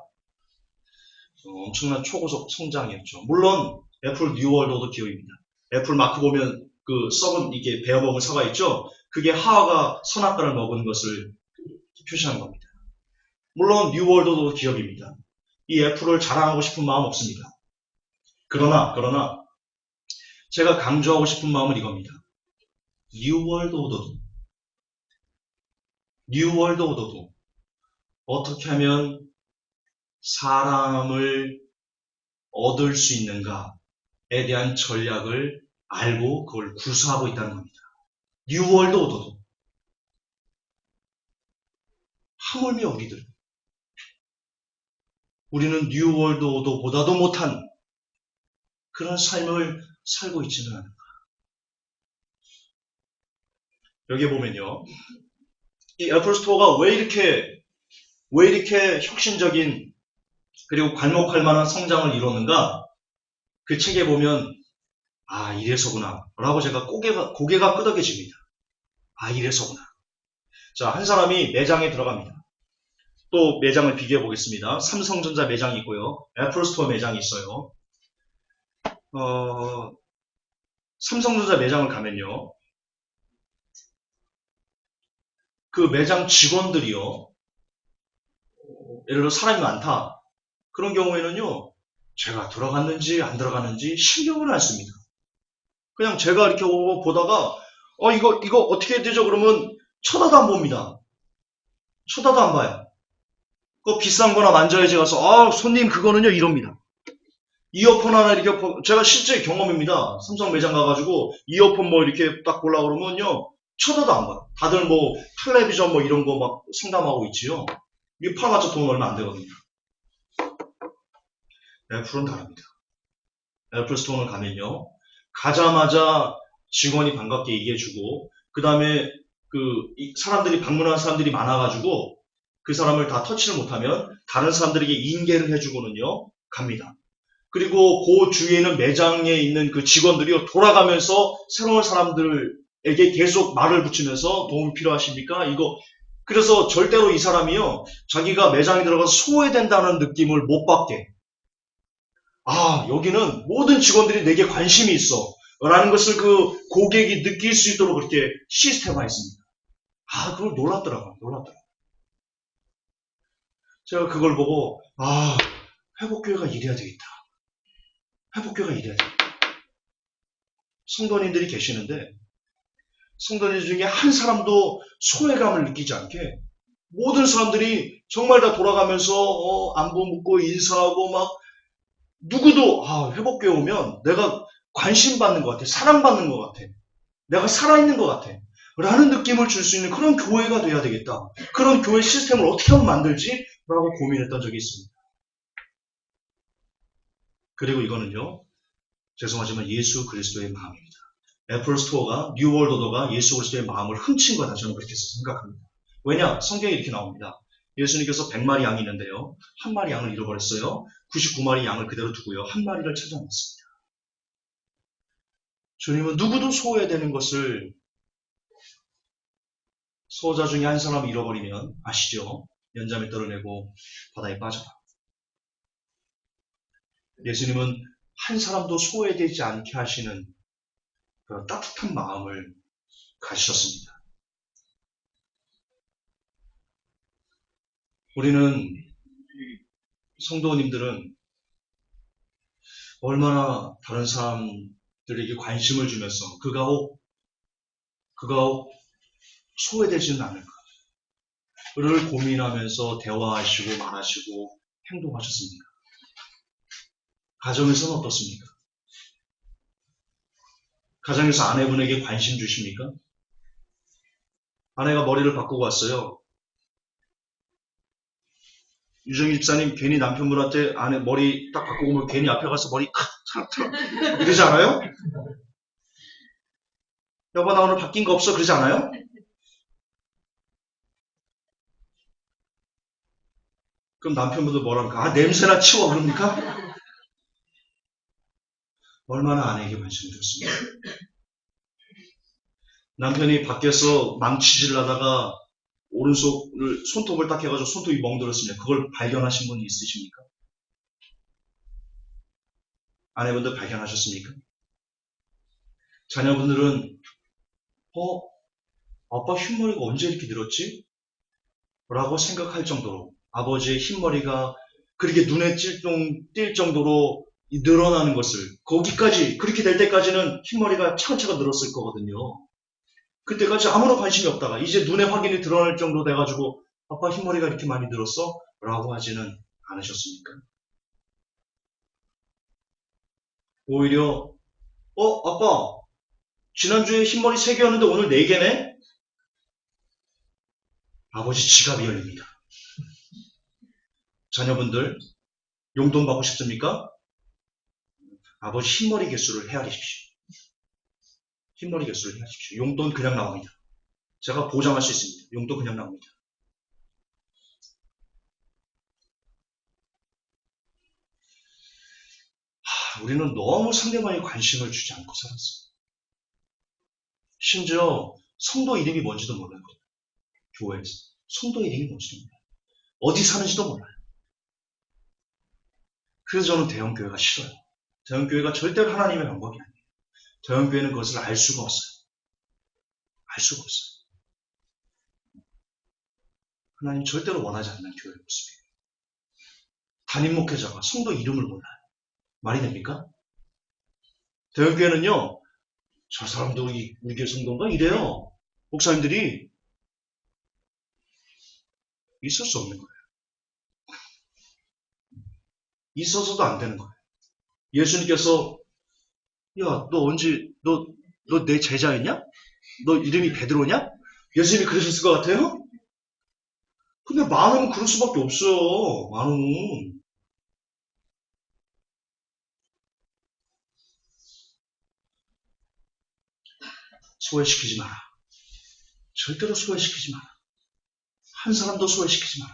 엄청난 초고속 성장이었죠. 물론 애플 뉴월드도 기업입니다. 애플 마크 보면 그 썩은 이게 베어먹은 사과 있죠? 그게 하와가 선악과를 먹은 것을 표시하는 겁니다. 물론 뉴월드도 기업입니다. 이 애플을 자랑하고 싶은 마음 없습니다. 그러나 제가 강조하고 싶은 마음은 이겁니다. 뉴월드 오더도 어떻게 하면 사람을 얻을 수 있는가에 대한 전략을 알고 그걸 구사하고 있다는 겁니다. 뉴월드 오더도 하물며 우리는 뉴월드 오더보다도 못한 그런 삶을 살고 있지는 않은가. 여기 보면요. 이 애플 스토어가 왜 이렇게 혁신적인 그리고 괄목할 만한 성장을 이뤘는가? 그 책에 보면 아 이래서구나 라고 제가 고개가 끄덕여집니다. 아 이래서구나. 자, 한 사람이 매장에 들어갑니다. 또 매장을 비교해 보겠습니다. 삼성전자 매장이 있고요. 애플 스토어 매장이 있어요. 삼성전자 매장을 가면요. 그 매장 직원들이요. 예를 들어 사람이 많다. 그런 경우에는요, 제가 들어갔는지 안 들어갔는지 신경을 안 씁니다. 그냥 제가 이렇게 보다가, 이거 어떻게 해야 되죠? 그러면 쳐다도 안 봅니다. 쳐다도 안 봐요. 그거 비싼 거나 만져야지 가서, 손님 그거는요, 이럽니다. 이어폰 하나 이렇게, 제가 실제 경험입니다. 삼성 매장 가가지고, 이어폰 뭐 이렇게 딱 보려고 그러면요, 쳐다도 안 봐요. 다들 뭐, 텔레비전 뭐 이런 거 막 상담하고 있지요. 이게 팔아봤자 돈 얼마 안 되거든요. 애플은 다릅니다. 애플 스토어를 가면요, 가자마자 직원이 반갑게 얘기해주고, 그 다음에 사람들이, 방문하는 사람들이 많아가지고, 그 사람을 다 터치를 못하면 다른 사람들에게 인계를 해주고는요, 갑니다. 그리고 그 주위에는 매장에 있는 그 직원들이 돌아가면서 새로운 사람들에게 계속 말을 붙이면서 도움이 필요하십니까? 그래서 절대로 이 사람이요, 자기가 매장에 들어가서 소외된다는 느낌을 못 받게. 여기는 모든 직원들이 내게 관심이 있어. 라는 것을 그 고객이 느낄 수 있도록 그렇게 시스템화했습니다. 그걸 놀랐더라고요. 제가 그걸 보고, 회복교회가 이래야 되겠다. 회복교회가 이래야 되겠다. 성도님들이 계시는데, 성도님 중에 한 사람도 소외감을 느끼지 않게, 모든 사람들이 정말 다 돌아가면서, 안부 묻고 인사하고 막, 누구도, 회복교회 오면 내가 관심받는 것 같아. 사랑받는 것 같아. 내가 살아있는 것 같아. 라는 느낌을 줄 수 있는 그런 교회가 돼야 되겠다. 그런 교회 시스템을 어떻게 하면 만들지? 라고 고민했던 적이 있습니다. 그리고 이거는요, 죄송하지만 예수 그리스도의 마음입니다. 애플 스토어가, 뉴월드 오더가 예수 그리스도의 마음을 훔친 거다. 저는 그렇게 생각합니다. 왜냐? 성경에 이렇게 나옵니다. 예수님께서 100마리 양이 있는데요. 한 마리 양을 잃어버렸어요. 99마리 양을 그대로 두고요. 한 마리를 찾아냈습니다. 주님은 누구도 소외되는 것을, 소자 중에 한 사람을 잃어버리면 아시죠? 연잠에 떨어내고 바다에 빠져라. 예수님은 한 사람도 소외되지 않게 하시는 그런 따뜻한 마음을 가지셨습니다. 우리는, 성도님들은 얼마나 다른 사람들에게 관심을 주면서 그가 혹 소외되지는 않을까. 를 고민하면서 대화하시고 말하시고 행동하셨습니까? 가정에서는 어떻습니까? 가정에서 아내분에게 관심 주십니까? 아내가 머리를 바꾸고 왔어요. 유정희 집사님 괜히 남편분한테 아내 머리 딱 바꾸고 오면 괜히 앞에 가서 머리 탁 이러지 않아요? 여보 나 오늘 바뀐 거 없어 그러지 않아요? 그럼 남편분도 뭐랍니까? 냄새나 치워 그럽니까? 얼마나 아내에게 관심을 줬습니까? 남편이 밖에서 망치질을 하다가 오른손을 손톱을 딱 해가지고 손톱이 멍들었습니다. 그걸 발견하신 분이 있으십니까? 아내분들 발견하셨습니까? 자녀분들은 아빠 흰머리가 언제 이렇게 늘었지? 라고 생각할 정도로 아버지의 흰머리가 그렇게 눈에 띌 정도로 늘어나는 것을, 거기까지 그렇게 될 때까지는 흰머리가 차근차근 늘었을 거거든요. 그때까지 아무런 관심이 없다가 이제 눈에 확인이 드러날 정도 돼가지고 아빠 흰머리가 이렇게 많이 늘었어? 라고 하지는 않으셨습니까? 오히려 아빠 지난주에 흰머리 3개였는데 오늘 4개네? 아버지 지갑이 열립니다. 자녀분들 용돈 받고 싶습니까? 아버지 흰머리 개수를 헤아리십시오. 흰머리 개수를 헤아리십시오. 용돈 그냥 나옵니다. 제가 보장할 수 있습니다. 용돈 그냥 나옵니다. 우리는 너무 상대방에 관심을 주지 않고 살았어요. 심지어 성도 이름이 뭔지도 몰라요. 교회에서. 성도 이름이 뭔지도 몰라요. 어디 사는지도 몰라요. 그래서 저는 대형교회가 싫어요. 대형교회가 절대로 하나님의 방법이 아니에요. 대형교회는 그것을 알 수가 없어요. 알 수가 없어요. 하나님 절대로 원하지 않는 교회의 모습이에요. 담임 목회자가 성도 이름을 몰라요. 말이 됩니까? 대형교회는요, 저 사람도 우리 교회 성도인가? 이래요. 목사님들이 있을 수 없는 거예요. 있어서도 안 되는 거예요. 예수님께서 야, 너 내 제자였냐? 너 이름이 베드로냐? 예수님이 그러셨을 것 같아요? 근데 많으면 그럴 수밖에 없어요. 많으면. 소외시키지 마라. 절대로 소외시키지 마라. 한 사람도 소외시키지 마라.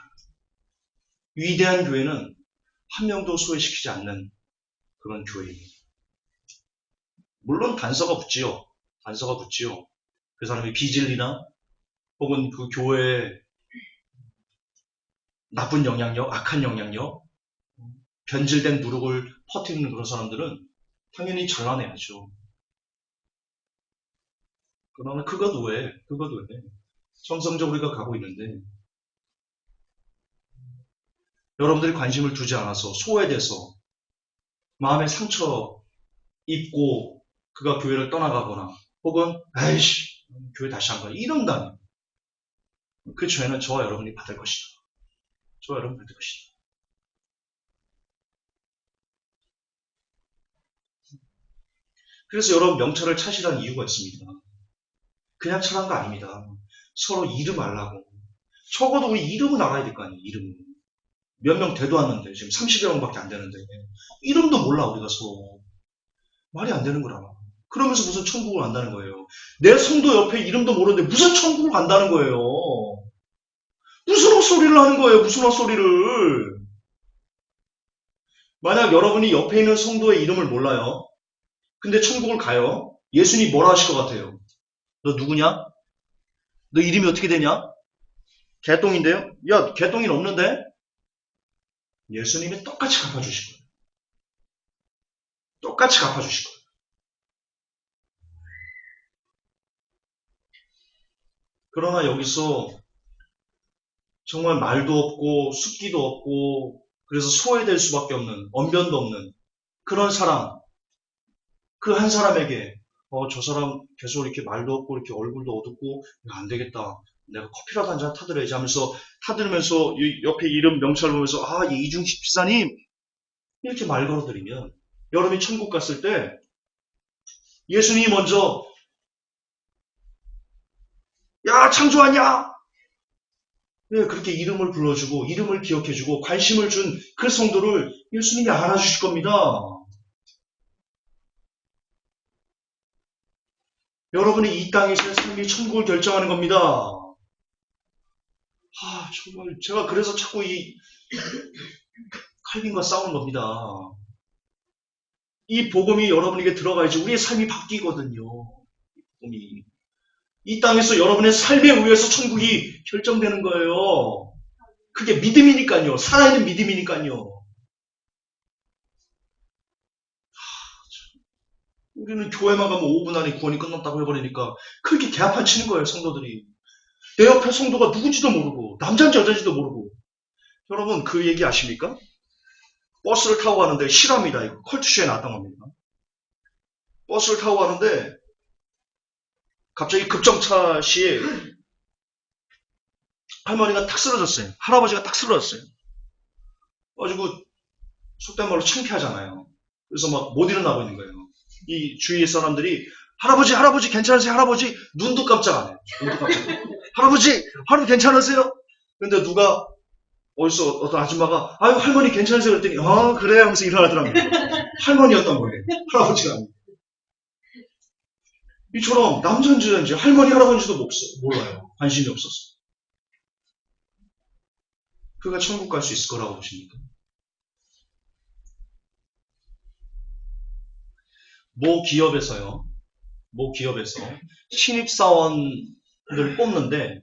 위대한 교회는 한 명도 소외시키지 않는 그런 교회입니다. 물론 단서가 붙지요. 단서가 붙지요. 그 사람이 비진리나 혹은 그 교회에 나쁜 영향력, 악한 영향력, 변질된 누룩을 퍼뜨리는 그런 사람들은 당연히 잘라내야죠. 그러나 그것도 왜? 정상적으로 우리가 가고 있는데 여러분들이 관심을 두지 않아서 소외돼서 마음에 상처 입고 그가 교회를 떠나가거나 혹은 아이씨 교회 다시 한 거야 이런다면 그 죄는 저와 여러분이 받을 것이다. 저와 여러분 받을 것이다. 그래서 여러분 명찰을 차시라는 이유가 있습니다. 그냥 차는 거 아닙니다. 서로 이름 알라고. 적어도 우리 이름은 알아야 될 거 아니에요. 이름은. 몇 명 되도 않는데 지금 30여 명밖에 안 되는데 이름도 몰라 우리가 서로. 말이 안 되는 거라. 그러면서 무슨 천국을 간다는 거예요. 내 성도 옆에 이름도 모르는데 무슨 천국을 간다는 거예요. 무슨 헛소리를 하는 거예요. 무슨 헛소리를. 만약 여러분이 옆에 있는 성도의 이름을 몰라요. 근데 천국을 가요. 예수님이 뭐라 하실 것 같아요? 너 누구냐? 너 이름이 어떻게 되냐? 개똥인데요? 야, 개똥이는 없는데? 예수님이 똑같이 갚아주실 거예요. 똑같이 갚아주실 거예요. 그러나 여기서 정말 말도 없고 숫기도 없고 그래서 소외될 수밖에 없는 언변도 없는 그런 사람 그 한 사람에게 저 사람 계속 이렇게 말도 없고 이렇게 얼굴도 어둡고 안 되겠다. 내가 커피라도 한 잔 타드려야지 하면서 타들으면서 옆에 이름 명찰 보면서 이중식 집사님 이렇게 말 걸어드리면 여러분이 천국 갔을 때 예수님이 먼저 야 창조하냐? 네, 그렇게 이름을 불러주고 이름을 기억해주고 관심을 준 그 성도를 예수님이 알아주실 겁니다. 여러분이 이 땅에서의 삶이 천국을 결정하는 겁니다. 정말 제가 그래서 자꾸 이 칼빈과 싸우는 겁니다. 이 복음이 여러분에게 들어가야지 우리의 삶이 바뀌거든요. 이 땅에서 여러분의 삶에 의해서 천국이 결정되는 거예요. 그게 믿음이니까요. 살아있는 믿음이니까요. 우리는 교회만 가면 5분 안에 구원이 끝났다고 해버리니까 그렇게 개합판 치는 거예요. 성도들이. 내 옆에 성도가 누군지도 모르고 남자인지 여자인지도 모르고. 여러분 그 얘기 아십니까? 버스를 타고 가는데 실화입니다. 이거 컬투쇼에 나왔던 겁니다. 버스를 타고 가는데 갑자기 급정차 시에 할머니가 탁 쓰러졌어요. 할아버지가 탁 쓰러졌어요. 그래가지고 속된 말로 창피하잖아요. 그래서 막 못 일어나고 있는 거예요. 이 주위의 사람들이 할아버지 괜찮으세요? 할아버지 눈도 깜짝 안 해요. 눈도 깜짝 안 해요. 할아버지 괜찮으세요? 근데 누가 어디서 어떤 아줌마가 아유 할머니 괜찮으세요? 그랬더니 그래 하면서 일어나더라고요. 할머니였던 거예요. 할아버지가 아니고. 이처럼 남자인지 여자인지 할머니 할아버지도 몰라요. 관심이 없어서. 그가 천국 갈 수 있을 거라고 보십니까? 모 기업에서 신입사원을 뽑는데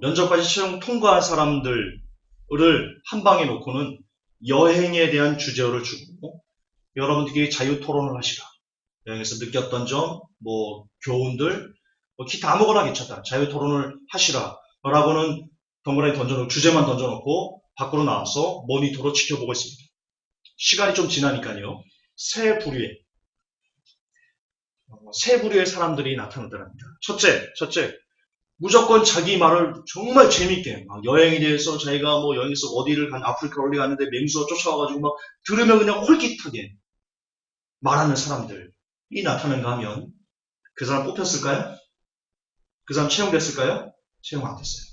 면접까지 최종 통과한 사람들을 한 방에 놓고는 여행에 대한 주제어를 주고 여러분들끼리 자유 토론을 하시라. 여행에서 느꼈던 점, 교훈들, 기타 아무거나 괜찮다. 자유 토론을 하시라. 라고는 덩그러니 주제만 던져놓고 밖으로 나와서 모니터로 지켜보고 있습니다. 시간이 좀 지나니까요. 세 부류의 사람들이 나타나더랍니다. 첫째, 무조건 자기 말을 정말 재밌게, 막 여행에 대해서 자기가 뭐 여행에서 어디를 아프리카 어디 갔는데 맹수가 쫓아와가지고 막 들으면 그냥 홀깃하게 말하는 사람들이 나타나는가 하면 그 사람 뽑혔을까요? 그 사람 채용됐을까요? 채용 안 됐어요.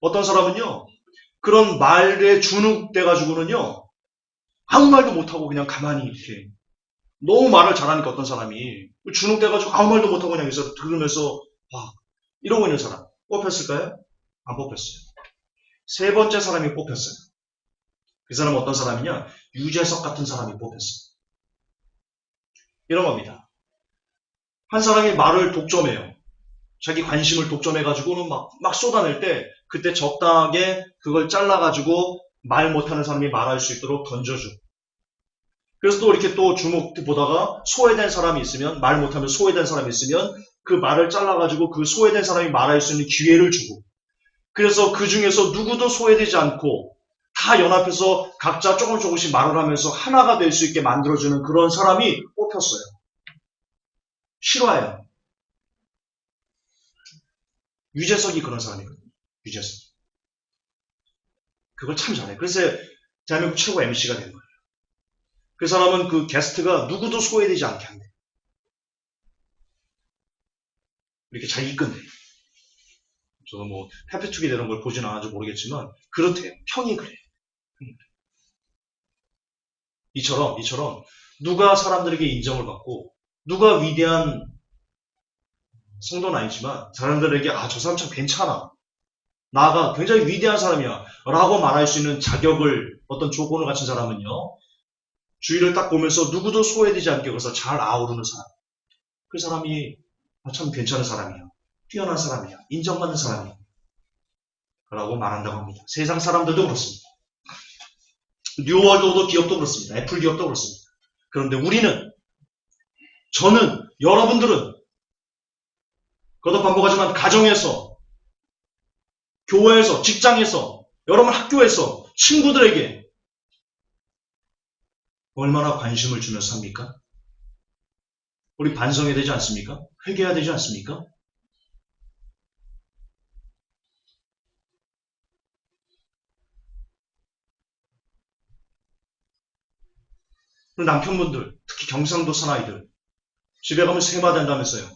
어떤 사람은요, 그런 말에 주눅돼가지고는요, 아무 말도 못하고 그냥 가만히 이렇게, 너무 말을 잘하니까 어떤 사람이 주눅돼가지고 아무 말도 못하고 그냥 여기서 들으면서, 와, 이러고 있는 사람, 뽑혔을까요? 안 뽑혔어요. 세 번째 사람이 뽑혔어요. 그 사람은 어떤 사람이냐? 유재석 같은 사람이 뽑혔어요. 이런 겁니다. 한 사람이 말을 독점해요. 자기 관심을 독점해가지고는 막 쏟아낼 때, 그때 적당하게 그걸 잘라가지고 말 못하는 사람이 말할 수 있도록 던져줘. 그래서 또 이렇게 또 주목 보다가 소외된 사람이 있으면, 말 못하면 소외된 사람이 있으면 그 말을 잘라가지고 그 소외된 사람이 말할 수 있는 기회를 주고, 그래서 그 중에서 누구도 소외되지 않고 다 연합해서 각자 조금씩 말을 하면서 하나가 될 수 있게 만들어주는 그런 사람이 뽑혔어요. 실화예요. 유재석이 그런 사람이거든요. 유재석. 그걸 참 잘해. 그래서 대한민국 최고 MC가 된 거예요. 그 사람은 그 게스트가 누구도 소외되지 않게 한대. 이렇게 잘 이끈대. 저도 뭐 해피투게더 이런 걸 보진 않아서 모르겠지만 그렇대요. 평이 그래요. 이처럼 누가 사람들에게 인정을 받고 누가 위대한 성도는 아니지만 사람들에게 저 사람 참 괜찮아. 나가 굉장히 위대한 사람이야. 라고 말할 수 있는 자격을, 어떤 조건을 갖춘 사람은요. 주위를 딱 보면서 누구도 소외되지 않게 그래서 잘 아우르는 사람. 그 사람이 참 괜찮은 사람이야. 뛰어난 사람이야. 인정받는 사람이야. 라고 말한다고 합니다. 세상 사람들도 그렇습니다. 뉴월드 기업도 그렇습니다. 애플 기업도 그렇습니다. 그런데 저는, 여러분들은 그것도 반복하지만 가정에서, 교회에서, 직장에서, 여러분 학교에서, 친구들에게 얼마나 관심을 주면서 삽니까? 우리 반성해야 되지 않습니까? 회개해야 되지 않습니까? 남편분들, 특히 경상도 사나이들, 집에 가면 세마된다면서요.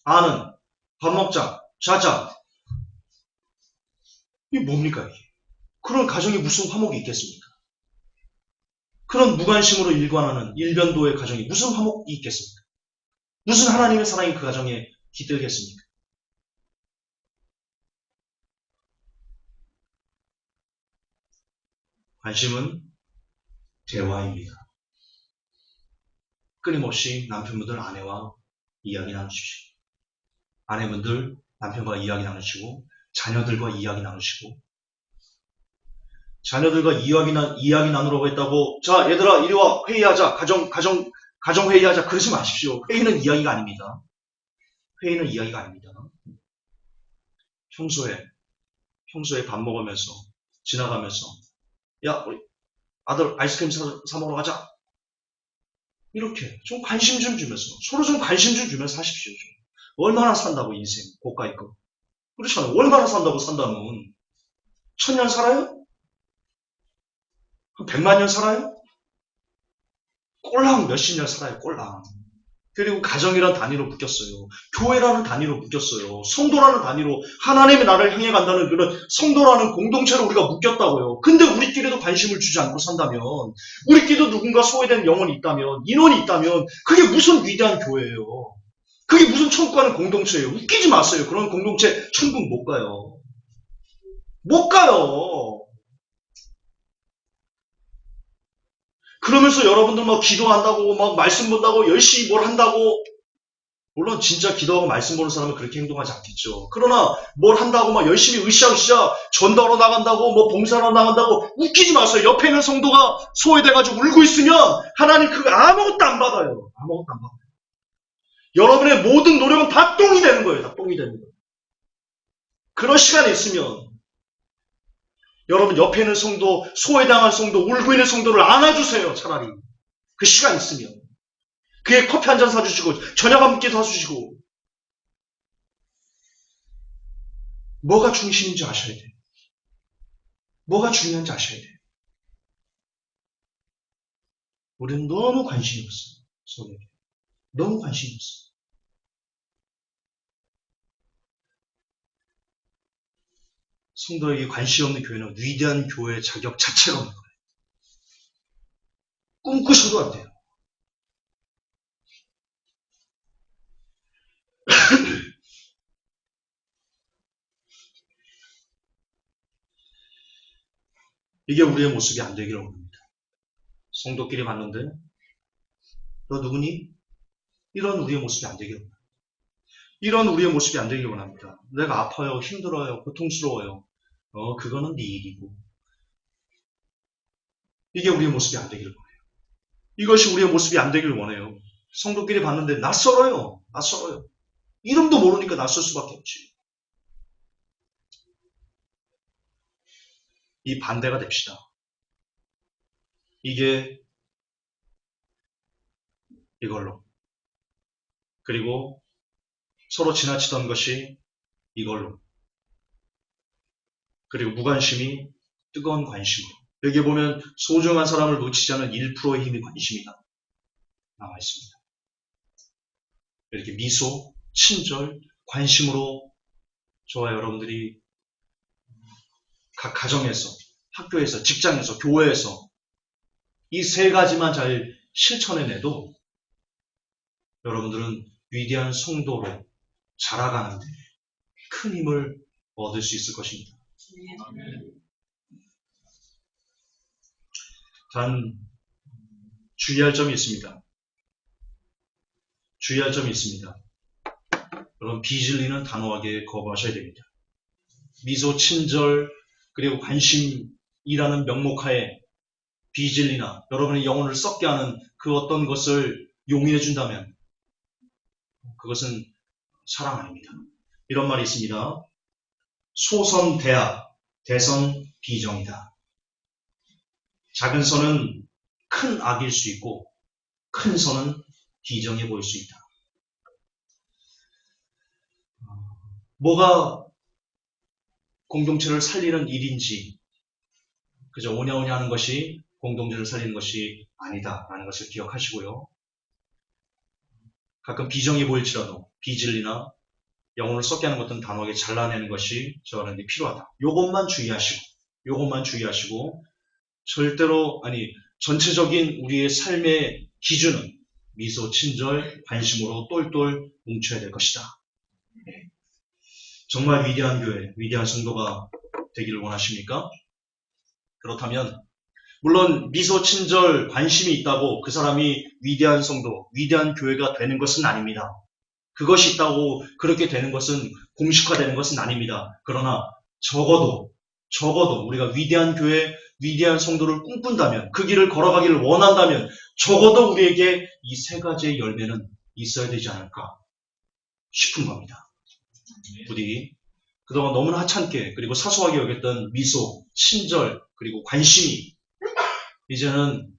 아는, 밥 먹자, 자자. 이게 뭡니까 이게? 그런 가정에 무슨 화목이 있겠습니까? 그런 무관심으로 일관하는 일변도의 가정에 무슨 화목이 있겠습니까? 무슨 하나님의 사랑이 그 가정에 깃들겠습니까? 관심은 대화입니다. 끊임없이 남편분들 아내와 이야기 나누십시오. 아내분들 남편과 이야기 나누시고 자녀들과 이야기 나누시고 자녀들과 이야기 나누라고 했다고 자 얘들아 이리 와 회의하자 가정 회의하자 그러지 마십시오. 회의는 이야기가 아닙니다. 회의는 이야기가 아닙니다. 평소에 밥 먹으면서 지나가면서 야 우리 아들 아이스크림 사 먹으러 가자. 이렇게 좀 관심 좀 주면서 서로 좀 관심 좀 주면서 하십시오. 얼마나 산다고 인생 고가의 거. 그렇잖아요. 얼마나 산다면 1000년 살아요? 한 100만 년 살아요? 꼴랑 몇십 년 살아요. 꼴랑. 그리고 가정이란 단위로 묶였어요. 교회라는 단위로 묶였어요. 성도라는 단위로 하나님의 나라를 향해 간다는 그런 성도라는 공동체로 우리가 묶였다고요. 근데 우리끼리도 관심을 주지 않고 산다면, 우리끼리도 누군가 소외된 영혼이 있다면, 인원이 있다면 그게 무슨 위대한 교회예요. 그게 무슨 천국 가는 공동체예요. 웃기지 마세요. 그런 공동체 천국 못 가요. 못 가요. 그러면서 여러분들 막 기도한다고 막 말씀 본다고 열심히 뭘 한다고, 물론 진짜 기도하고 말씀 보는 사람은 그렇게 행동하지 않겠죠. 그러나 뭘 한다고 막 열심히 으쌰으쌰 전도하러 나간다고 뭐 봉사하러 나간다고 웃기지 마세요. 옆에 있는 성도가 소외돼가지고 울고 있으면 하나님 그거 아무것도 안 받아요. 아무것도 안 받아요. 여러분의 모든 노력은 다 똥이 되는 거예요. 다 똥이 되는 거예요. 그런 시간이 있으면 여러분 옆에 있는 성도, 소외당한 성도, 울고 있는 성도를 안아주세요. 차라리. 그 시간 있으면. 그의 커피 한 잔 사주시고 저녁 함께 사주시고. 뭐가 중심인지 아셔야 돼요. 뭐가 중요한지 아셔야 돼요. 우리는 너무 관심이 없어요. 성에게. 너무 관심이 없어요. 성도에게 관심이 없는 교회는 위대한 교회의 자격 자체가 없는 거예요. 꿈꾸셔도 안 돼요. 이게 우리의 모습이 안 되기를 원합니다. 성도끼리 봤는데 너 누구니? 이런 우리의 모습이 안 되기를 원합니다. 이런 우리의 모습이 안 되기를 원합니다. 내가 아파요, 힘들어요, 고통스러워요. 그거는 네 일이고. 이게 우리의 모습이 안 되기를 원해요. 이것이 우리의 모습이 안 되기를 원해요. 성도끼리 봤는데 낯설어요. 낯설어요. 이름도 모르니까 낯설 수밖에 없지. 이 반대가 됩시다. 이게 이걸로. 그리고 서로 지나치던 것이 이걸로. 그리고 무관심이 뜨거운 관심으로. 여기 보면 소중한 사람을 놓치지 않은 1%의 힘이 관심이다. 나와 있습니다. 이렇게 미소, 친절, 관심으로 저와 여러분들이 각 가정에서, 학교에서, 직장에서, 교회에서 이 세 가지만 잘 실천해내도 여러분들은 위대한 성도로 자라가는데 큰 힘을 얻을 수 있을 것입니다. 단 주의할 점이 있습니다. 주의할 점이 있습니다. 여러분 비질리는 단호하게 거부하셔야 됩니다. 미소, 친절, 그리고 관심이라는 명목하에 비질리나 여러분의 영혼을 썩게 하는 그 어떤 것을 용인해 준다면 그것은 사랑 아닙니다. 이런 말이 있습니다. 소선 대악, 대선 비정이다. 작은 선은 큰 악일 수 있고 큰 선은 비정해 보일 수 있다. 뭐가 공동체를 살리는 일인지 그저 오냐오냐 하는 것이 공동체를 살리는 것이 아니다라는 것을 기억하시고요. 가끔 비정해 보일지라도 비질리나 영혼을 썩게 하는 것들은 단호하게 잘라내는 것이 저한테 필요하다. 요것만 주의하시고 절대로 전체적인 우리의 삶의 기준은 미소, 친절, 관심으로 똘똘 뭉쳐야 될 것이다. 정말 위대한 교회, 위대한 성도가 되기를 원하십니까? 그렇다면 물론 미소, 친절, 관심이 있다고 그 사람이 위대한 성도, 위대한 교회가 되는 것은 아닙니다. 그것이 있다고 그렇게 되는 것은 공식화되는 것은 아닙니다. 그러나 적어도 우리가 위대한 교회, 위대한 성도를 꿈꾼다면 그 길을 걸어가기를 원한다면 적어도 우리에게 이 세 가지의 열매는 있어야 되지 않을까 싶은 겁니다. 부디 그동안 너무나 하찮게 그리고 사소하게 여겼던 미소, 친절 그리고 관심이 이제는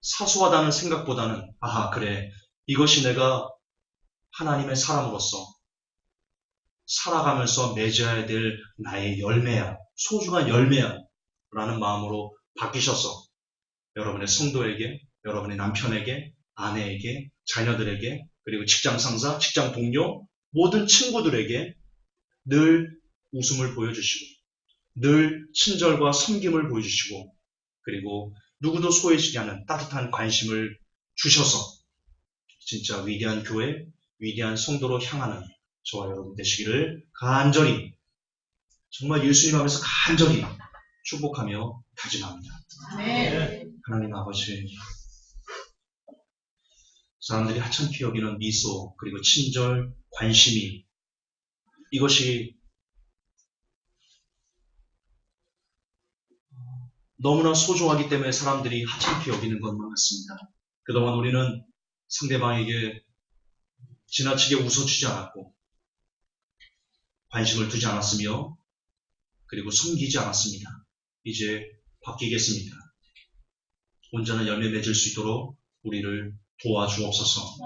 사소하다는 생각보다는 그래 이것이 내가 하나님의 사람으로서 살아가면서 맺어야 될 나의 열매야, 소중한 열매야 라는 마음으로 바뀌셔서 여러분의 성도에게, 여러분의 남편에게, 아내에게, 자녀들에게 그리고 직장 상사, 직장 동료, 모든 친구들에게 늘 웃음을 보여주시고 늘 친절과 섬김을 보여주시고 그리고 누구도 소외시지 않는 따뜻한 관심을 주셔서 진짜 위대한 교회, 위대한 성도로 향하는 저와 여러분 되시기를 간절히 정말 예수님 앞에서 간절히 축복하며 다짐합니다. 네. 하나님 아버지 사람들이 하찮게 여기는 미소 그리고 친절, 관심이 이것이 너무나 소중하기 때문에 사람들이 하찮게 여기는 것만 같습니다. 그동안 우리는 상대방에게 지나치게 웃어주지 않았고 관심을 두지 않았으며 그리고 섬기지 않았습니다. 이제 바뀌겠습니다. 온전한 열매 맺을 수 있도록 우리를 도와주옵소서.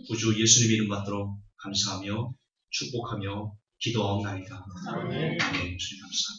구주 예수님 이름 받들어 감사하며 축복하며 기도하옵나이다. 아멘. 주님 감사합니다.